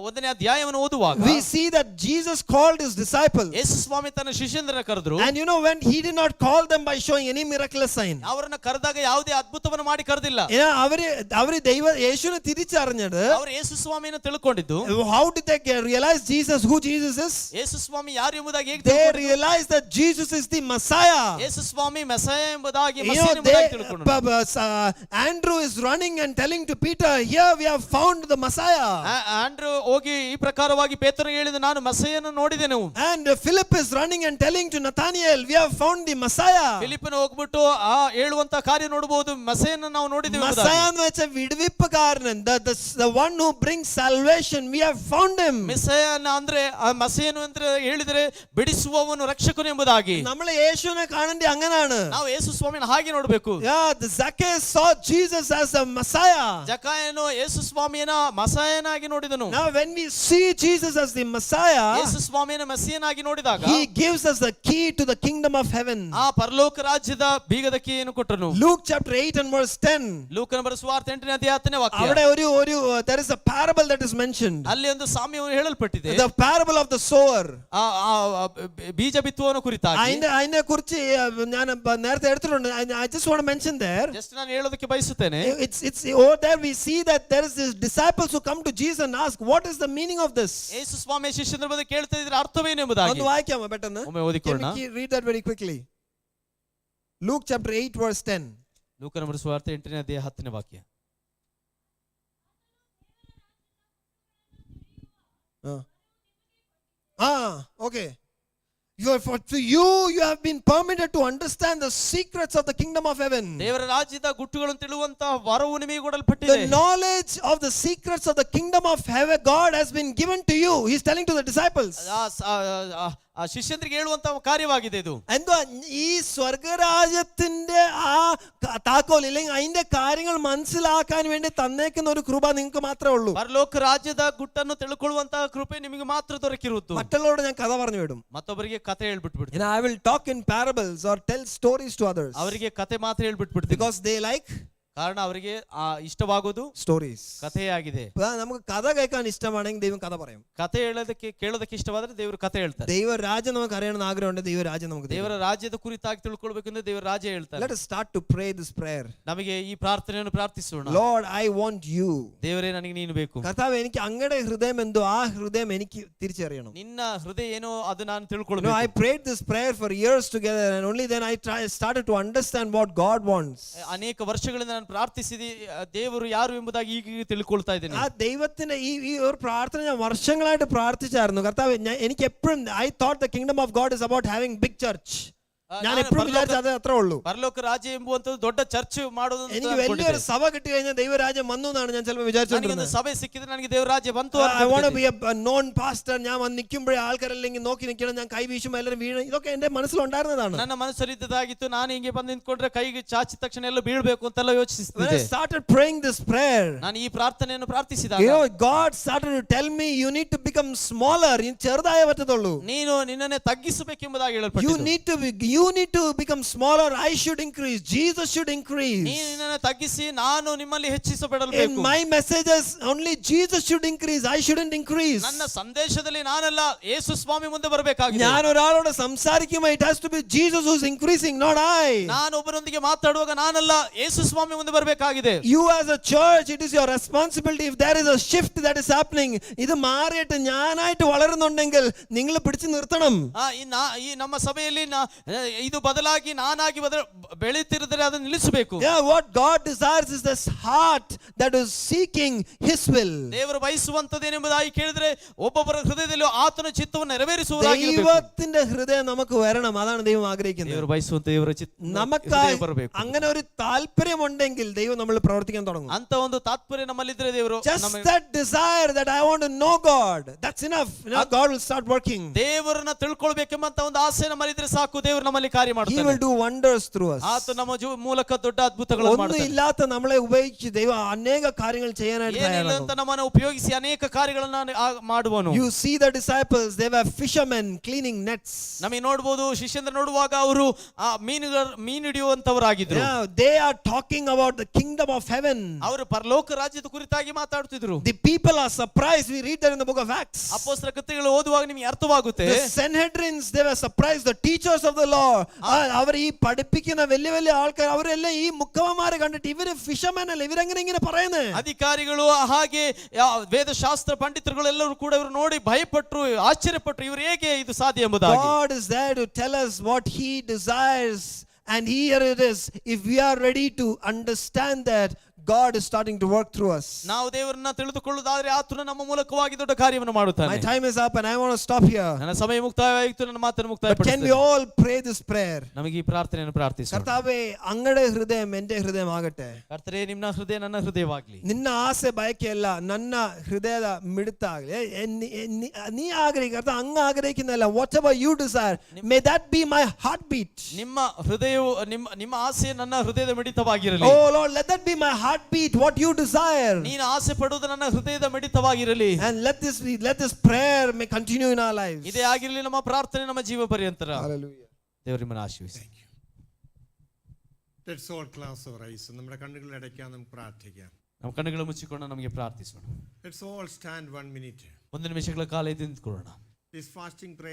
ಒಂದನೇ ಅಧ್ಯಾಯವನ್ನು ಓದುವಾಗ we see that Jesus called his disciples. ಯೇಸು ಸ್ವಾಮಿ ತನ್ನ ಶಿಷ್ಯರನ್ನು ಕರೆದರು. And you know, when he did not call them by showing any miraculous sign, ಅವರನ್ನು ಕರೆದಾಗ ಯಾವುದೇ ಅದ್ಭುತವನ್ನು ಮಾಡಿ ಕರೆದಿಲ್ಲ. ಅವರು യേശുവിനെ തിരിച്ചറിഞ്ഞത്, ಅವರು ಯೇಸು ಸ್ವಾಮಿಯನ್ನು ತಿಳ್ಕೊಂಡಿದ್ದು. How did they realize who Jesus is? ಯೇಸು ಸ್ವಾಮಿ ಯಾರು ಎಂಬುದಾಗಿ ಹೇಗೆ they realized that Jesus is the Messiah. ಯೇಸು ಸ್ವಾಮಿ ಮೆಸ್ಸಾಯ ಎಂಬುದಾಗಿ ತಿಳ್ಕೊಂಡರು. Andrew is running and telling to Peter, here we have found the Messiah. Andrew ಹೋಗಿ ಈ ಪ್ರಕಾರವಾಗಿ ಪೇತ್ರನಿಗೆ ಹೇಳಿದ, ನಾನು ಮೆಸ್ಸಾಯನನ್ನು ನೋಡಿದೆನು. And Philip is running and telling to Nathanael, we have found the Messiah. ಫಿಲಿಪ್ಪನು ಹೋಗ್ಬಿಟ್ಟು ಹೇಳುವಂತ ಕಾರ್ಯ ನೋಡಬಹುದು, ಮೆಸ್ಸಾಯನನ್ನು ನಾವು ನೋಡಿದೆವು. Messiah എന്ന് വെച്ചാൽ വിടുവിപ്പുകാരൻ, the one who brings salvation, we have found him. ಮೆಸ್ಸಾಯನ ಅಂದ್ರೆ ಮೆಸ್ಸಾಯನು ಅಂದ್ರೆ ಹೇಳಿದರೆ ಬಿಡಿಸುವವನು ರಕ್ಷಕನು ಎಂಬುದಾಗಿ. നമ്മൾ യേശുവിനെ കാണേണ്ടത് അങ്ങനെയാണ്. ನಾವು ಯೇಸು ಸ್ವಾಮಿಯನ್ನು ಹಾಗೆ ನೋಡಬೇಕು. The Zacchaeus saw Jesus as a Messiah. ಜಕ್ಕಾಯನು ಯೇಸು ಸ್ವಾಮಿಯನ್ನ ಮೆಸ್ಸಾಯನಾಗಿ ನೋಡಿದನು. Now when we see Jesus as the Messiah, ಯೇಸು ಸ್ವಾಮಿಯನ್ನು ಮೆಸ್ಸಿಯನಾಗಿ ನೋಡಿದಾಗ he gives us the key to the kingdom of heaven. ಆ ಪರಲೋಕ ರಾಜ್ಯದ ಬೀಗದ ಕೀಯನ್ನು ಕೊಟ್ಟನು. ಆತನು. Luke chapter 8 and verse 10. ಲೂಕನ ಬರೆದ ಸುವಾರ್ತೆ 8ನೇ ಅಧ್ಯಾಯ 10ನೇ ವಾಕ್ಯ. അവിടെ ഒരു there is a parable that is mentioned. ಅಲ್ಲಿ ಒಂದು ಸಾಮ್ಯವು ಹೇಳಲ್ಪಟ್ಟಿದೆ. The parable of the sower. ಬೀಜ ಬಿತ್ತುವವನ ಕುರಿತಾಗಿ. അതിനെ കുറിച്ച് ഞാൻ നേരത്തെ എടുത്തിട്ടുണ്ട്. I just want to mention there. Just ನಾನು ಹೇಳೋದಕ್ಕೆ ಬಯಸುತ್ತೇನೆ. It's over there we see that there is these disciples who come to Jesus and ask what is the meaning of this. ಯೇಸು ಸ್ವಾಮಿ ಶಿಷ್ಯರ ಬಗ್ಗೆ ಕೇಳ್ತಾ ಇದ್ರೆ ಅರ್ಥವೇನು ಎಂಬುದಾಗಿ. ಒಂದು ವಾಕ್ಯ ಬೆಟ್ಟನ್ನು ಒಮ್ಮೆ ಓದಿಕೊಳ್ಳೋಣ. Read that very quickly. Luke chapter 8 verse 10. ಲೂಕನ ಬರೆದ ಸುವಾರ್ತೆ 8ನೇ ಅಧ್ಯಾಯ 10ನೇ ವಾಕ್ಯ. Okay. To you have been permitted to understand the secrets of the kingdom of heaven. ದೇವರ ರಾಜ್ಯದ ಗುಟ್ಟುಗಳನ್ನು ತಿಳಿಯುವಂತ ವರವು ನಿಮಗೆ ಕೊಡಲ್ಪಟ್ಟಿದೆ. The knowledge of the secrets of the kingdom of heaven God has been given to you. He is telling to the disciples. ആ ശിഷ്യന്മാർക്ക് ಹೇಳುವಂತ കാര്യವಾಗಿದೆ ಇದು. എന്തോ ഈ സ്വർഗരാജ്യത്തിന്റെ ആ താക്കോൽ ഇല്ലെങ്കിൽ അതിന്റെ കാര്യങ്ങൾ മനസ്സിലാക്കാൻ വേണ്ടി തന്നേക്കുന്ന ഒരു കൃപ നിങ്ങൾക്ക് മാത്രമേ ഉള്ളൂ. ಪರಲೋಕ ರಾಜ್ಯದ ಗುಟ್ಟನ್ನು ತಿಳ್ಕೊಳ್ಳುವಂತ ಕೃಪೆ ನಿಮಗೆ ಮಾತ್ರ ದೊರಕಿರುವುದು. മറ്റുള്ളവരോട് ഞാൻ കഥ പറഞ്ഞു വിടും. ಮತ್ತೊಬ್ಬರಿಗೆ ಕಥೆ ಹೇಳ್ಬಿಟ್ಬಿಡ್ತೀನಿ. I will talk in parables or tell stories to others. ಅವರಿಗೆ ಕಥೆ ಮಾತ್ರ ಹೇಳ್ಬಿಟ್ಬಿಡ್ತೀನಿ. Because they like ಕಾರಣ ಅವರಿಗೆ ಇಷ್ಟವಾಗೋದು stories. ಕಥೆಯಾಗಿದೆ. നമുക്ക് കഥ കേൾക്കാൻ ഇഷ്ടമാണെങ്കിൽ ദൈവം കഥ പറയും. ಕಥೆ ಕೇಳೋದಕ್ಕೆ ಇಷ್ಟವಾದ್ರೆ ದೇವರು ಕಥೆ ಹೇಳ್ತಾರೆ. ദൈവരാജ്യം നമുക്ക് അറിയണമെന്ന് ആഗ്രഹമുണ്ട്. ദൈവരാജ്യം നമുക്ക് ದೇವರ ರಾಜ್ಯದ ಕುರಿತಾಗಿ ತಿಳ್ಕೊಳ್ಬೇಕೆಂದು ದೇವರ ರಾಜ್ಯ ಹೇಳ್ತಾರೆ. Let us start to pray this prayer. ನಮಗೆ ಈ ಪ್ರಾರ್ಥನೆಯನ್ನು ಪ್ರಾರ್ಥಿಸೋಣ. Lord, I want you. ದೇವರೇ ನನಗೆ ನೀನು ಬೇಕು. കർത്താവേ എനിക്ക് അങ്ങയുടെ ഹൃദയം എന്തോ ആ ഹൃദയം എനിക്ക് തിരിച്ചറിയണം. ನಿನ್ನ ಹೃದಯ ಏನೋ ಅದು ನಾನು ತಿಳ್ಕೊಳ್ಬೇಕು. I prayed this prayer for years together and only then I started to understand what God wants. ಅನೇಕ ವರ್ಷಗಳಿಂದ ನಾನು ಪ್ರಾರ್ಥಿಸಿದಿ ದೇವರು ಯಾರು ಎಂಬುದಾಗಿ ಈಗ ತಿಳ್ಕೊಳ್ತಾ ಇದ್ದೇನೆ. ആ ദൈവത്തിന്റെ ഈ ഒരു പ്രാർത്ഥന ഞാൻ വർഷങ്ങളായിട്ട് പ്രാർത്ഥിച്ചായിരുന്നു. കർത്താവേ എനിക്ക് എപ്പോഴും I thought the kingdom of God is about having big church. ഞാൻ എപ്പോഴും വിചാരിച്ചത് അത്രേ ഉള്ളൂ. പരലോക രാജ്യം ಎಂಬುವಂತದ್ದು ದೊಡ್ಡ ಚರ್ಚ್ ಮಾಡೋದು. എനിക്ക് വലിയൊരു സഭ കിട്ടി കഴിഞ്ഞാൽ ദൈവരാജ്യം വന്നു എന്നാണ് ഞാൻ ചിലപ്പോൾ വിചാരിച്ചുകൊണ്ടിരുന്നത്. സഭ സിക്കിದ್ರೆ ನನಗೆ ದೇವರಾಜ್ಯ ಬಂತು. I want to be a known pastor. ഞാൻ വന്ന് നിൽക്കുമ്പോഴേ ആൾക്കാരെല്ലാം നോക്കി നിൽക്കണം, ഞാൻ കൈ വീശുമ്പോൾ എല്ലാവരും വീഴണം. ഇതൊക്കെ എന്റെ മനസ്സിലുണ്ടായിരുന്നതാണ്. ನನ್ನ ಮನಸ್ಸಲ್ಲಿದ್ದಾಗಿತ್ತು. ನಾನು ಹಿಂಗೆ ಬಂದು ನಿಂತ್ಕೊಂಡ್ರೆ ಕೈಗೆ ಚಾಚಿದ ತಕ್ಷಣ ಎಲ್ಲ ಬೀಳಬೇಕು ಅಂತೆಲ್ಲ ಯೋಚಿಸಿದ್ದೆ. I started praying this prayer. ನಾನು ಈ ಪ್ರಾರ್ಥನೆಯನ್ನು ಪ್ರಾರ್ಥಿಸಿದಾಗ God started to tell me you need to become smaller. ನೀನು ಚೆറുതായ ಪಟ್ಟುಕೊಳ್ಳು. ನೀನು ನಿನ್ನನ್ನೇ ತಗ್ಗಿಸಬೇಕೆಂಬುದಾಗಿ ಹೇಳಲ್ಪಟ್ಟಿತು. You need to become smaller. I should increase. Jesus should increase. ನೀನು ನಿನ್ನನ್ನು ತಗ್ಗಿಸಿ ನಾನು ನಿಮ್ಮಲ್ಲಿ ಹೆಚ್ಚಿಸಬೇಡಬೇಕು. In my messages only Jesus should increase. I shouldn't increase. ನನ್ನ ಸಂದೇಶದಲ್ಲಿ ನಾನಲ್ಲ ಯೇಸು ಸ್ವಾಮಿ ಮುಂದೆ ಬರಬೇಕಾಗಿದೆ. ഞാൻ ഒരാളോട് സംസാരിക്കുമ്പോൾ it has to be Jesus who's increasing, not I. ನಾನು ಒಬ್ಬರೊಂದಿಗೆ ಮಾತಾಡುವಾಗ ನಾನಲ್ಲ ಯೇಸು ಸ್ವಾಮಿ ಮುಂದೆ ಬರಬೇಕಾಗಿದೆ. You as a church, it is your responsibility. If there is a shift that is happening, ഇത് മാറിയിട്ട് ഞാനായിട്ട് വളരുന്നുണ്ടെങ്കിൽ നിങ്ങൾ പിടിച്ചു നിർത്തണം. ಈ ನಮ್ಮ ಸಭೆಯಲ್ಲಿ ಇದು ಬದಲಾಗಿ ನಾನಾಗಿ ಬೆಳೆಯುತ್ತಿರುತ್ತದೆ, ಅದನ್ನು ನಿಲ್ಲಿಸಬೇಕು. Yeah, what God desires is this heart that is seeking His will. ದೇವರು ಬಯಸುವಂತದೇನೆಂಬುದಾಗಿ ಕೇಳಿದ್ರೆ ಒಬ್ಬೊಬ್ಬರ ಹೃದಯದಲ್ಲಿ ಆತನ ಚಿತ್ತವನ್ನು ನೆರವೇರಿಸುವುದಾಗಿರಬೇಕು. ദൈവത്തിന്റെ ഹൃദയം നമുക്ക് വരണം. അതാണ് ദൈവം ആഗ്രഹിക്കുന്നത്. ದೇವರು ಬಯಸುವಂತ ದೇವರ ಚಿತ್ತ നമുക്ക് അങ്ങനെ ഒരു താല്പര്യമുണ്ടെങ്കിൽ ദൈവം നമ്മൾ പ്രവർത്തിക്കാൻ തുടങ്ങും. ಅಂತ ಒಂದು ತಾತ್ಪರ್ಯ ನಮ್ಮಲ್ಲಿದ್ರೆ ದೇವರು just that desire that I want to know God, that's enough. God will start working. ದೇವರನ್ನ ತಿಳ್ಕೊಳ್ಬೇಕೆಂಬಂತ ಒಂದು ಆಸೆ ನಮ್ಮಲ್ಲಿದ್ರೆ ಸಾಕು, ದೇವರು ನಮ್ಮಲ್ಲಿ ಕಾರ್ಯ ಮಾಡ್ತಾನೆ. He will do wonders through us. ಆತ ನಮ್ಮ ಮೂಲಕ ದೊಡ್ಡ ಅದ್ಭುತಗಳನ್ನು ಮಾಡ್ತಾನೆ. ഒന്നും ഇല്ലാത്ത നമ്മളെ ഉപയോഗിച്ച് ദൈവം അനേക കാര്യങ്ങൾ ചെയ്യാനായിട്ട് ಏನಿಲ್ಲ ಅಂತ ನಮ್ಮನ್ನು ಉಪಯೋಗಿಸಿ ಅನೇಕ ಕಾರ್ಯಗಳನ್ನು ಮಾಡುವನು. You see the disciples, they were fishermen cleaning nets. ನಮಗೆ ನೋಡಬಹುದು, ಶಿಷ್ಯಂದ್ರ ನೋಡುವಾಗ ಅವರು ಮೀನು ಹಿಡಿಯುವಂತವರಾಗಿದ್ರು. They are talking about the kingdom of heaven. ಅವರು ಪರಲೋಕ ರಾಜ್ಯದ ಕುರಿತಾಗಿ ಮಾತಾಡುತ್ತಿದ್ರು. The people are surprised. We read that in the book of Acts. ಅಪೊಸ್ತಲರ ಕೃತ್ಯಗಳು ಓದುವಾಗ ನಿಮಗೆ ಅರ್ಥವಾಗುತ್ತೆ. The Sanhedrins, they were surprised. The teachers of the law, അവർ ഈ പഠിപ്പിക്കുന്ന വലിയ വലിയ ആൾക്കാർ അവരെല്ലാം ഈ മുഖവന്മാരെ കണ്ടിട്ട് ഇവര് ഫിഷർമാൻ അല്ല, ഇവരെങ്ങനെ ഇങ്ങനെ പറയുന്നത്? ಅಧಿಕಾರಿಗಳು ಹಾಗೆ ವೇದಶಾಸ್ತ್ರ ಪಂಡಿತರುಗಳು ಎಲ್ಲರೂ ಕೂಡ ಇವರು ನೋಡಿ ಭಯಪಟ್ಟರು, ಆಶ್ಚರ್ಯಪಟ್ಟರು, ಇವರು ಹೇಗೆ ಇದು ಸಾಧ್ಯ ಎಂಬುದಾಗಿ. God is there to tell us what He desires, and here it is. If we are ready to understand that, God is starting to work through us. ನಾವು ದೇವರನ್ನ ತಿಳಿದುಕೊಳ್ಳುವುದಾದರೆ ಆತನು ನಮ್ಮ ಮೂಲಕವಾಗಿ ದೊಡ್ಡ ಕಾರ್ಯವನ್ನು ಮಾಡುತ್ತಾನೆ. My time is up and I want to stop here. ನನ್ನ ಸಮಯ ಮುಕ್ತಾಯವಾಯಿತು, ನನ್ನ ಮಾತನ್ನು ಮುಕ್ತಾಯಪಡಿಸುತ್ತೇನೆ. Can we all pray this prayer? ನಮಗೆ ಈ ಪ್ರಾರ್ಥನೆಯನ್ನು ಪ್ರಾರ್ಥಿಸೋಣ. ಕರ್ತಾವೇ, അങ്ങയുടെ ഹൃദയം എൻ്റെ ഹൃദയം ಆಗട്ടെ. ಕರ್ತನೇ, ನಿಮ್ಮ ಹೃದಯ ನನ್ನ ಹೃದಯವಾಗಲಿ. ನಿನ್ನ ಆಸೆ ಬಯಕೆ ಅಲ್ಲ, ನನ್ನ ಹೃದಯದ ಮಿಡಿತ ಆಗಲಿ. ನೀ ಆಗ್ರಹಿಕ ಹಂಗ ಆಗ್ರಹಿക്കുന്നಲ್ಲ. whatever you desire, may that be my heartbeat. ನಿಮ್ಮ ಹೃದಯವು ನಿಮ್ಮ ಆಸೆ ನನ್ನ ಹೃದಯದ ಮಿಡಿತವಾಗಿರಲಿ. Oh Lord, let that be my heartbeat, what you desire. ನೀನು ಆಸೆ ಪಡುವುದು ನನ್ನ ಹೃದಯದ ಮಿಡಿತವಾಗಿರಲಿ. And let this prayer may continue in our lives. ಇದೇ ಆಗಿರಲಿ ನಮ್ಮ ಪ್ರಾರ್ಥನೆ, ನಮ್ಮ ಜೀವ ಪರ್ಯಂತರ. Hallelujah. ದೇವರು ನಿಮ್ಮನ್ನು ಆಶೀರ್ವದಿಸಲಿ. Let's all close our eyes. നമ്മുടെ കണ്ണുകൾ അടയ്ക്കാൻ നമുക്ക് പ്രാർത്ഥിക്കാം. ನಮ್ಮ ಕಣ್ಣುಗಳು ಮುಚ್ಚಿಕೊಂಡು ನಮಗೆ ಪ್ರಾರ್ಥಿಸೋಣ. Let's all stand 1 minute. ಒಂದು ನಿಮಿಷಗಳ ಕಾಲ ಎದ್ದು ನಿಂತ್ಕೊಳ್ಳೋಣ. This fasting prayer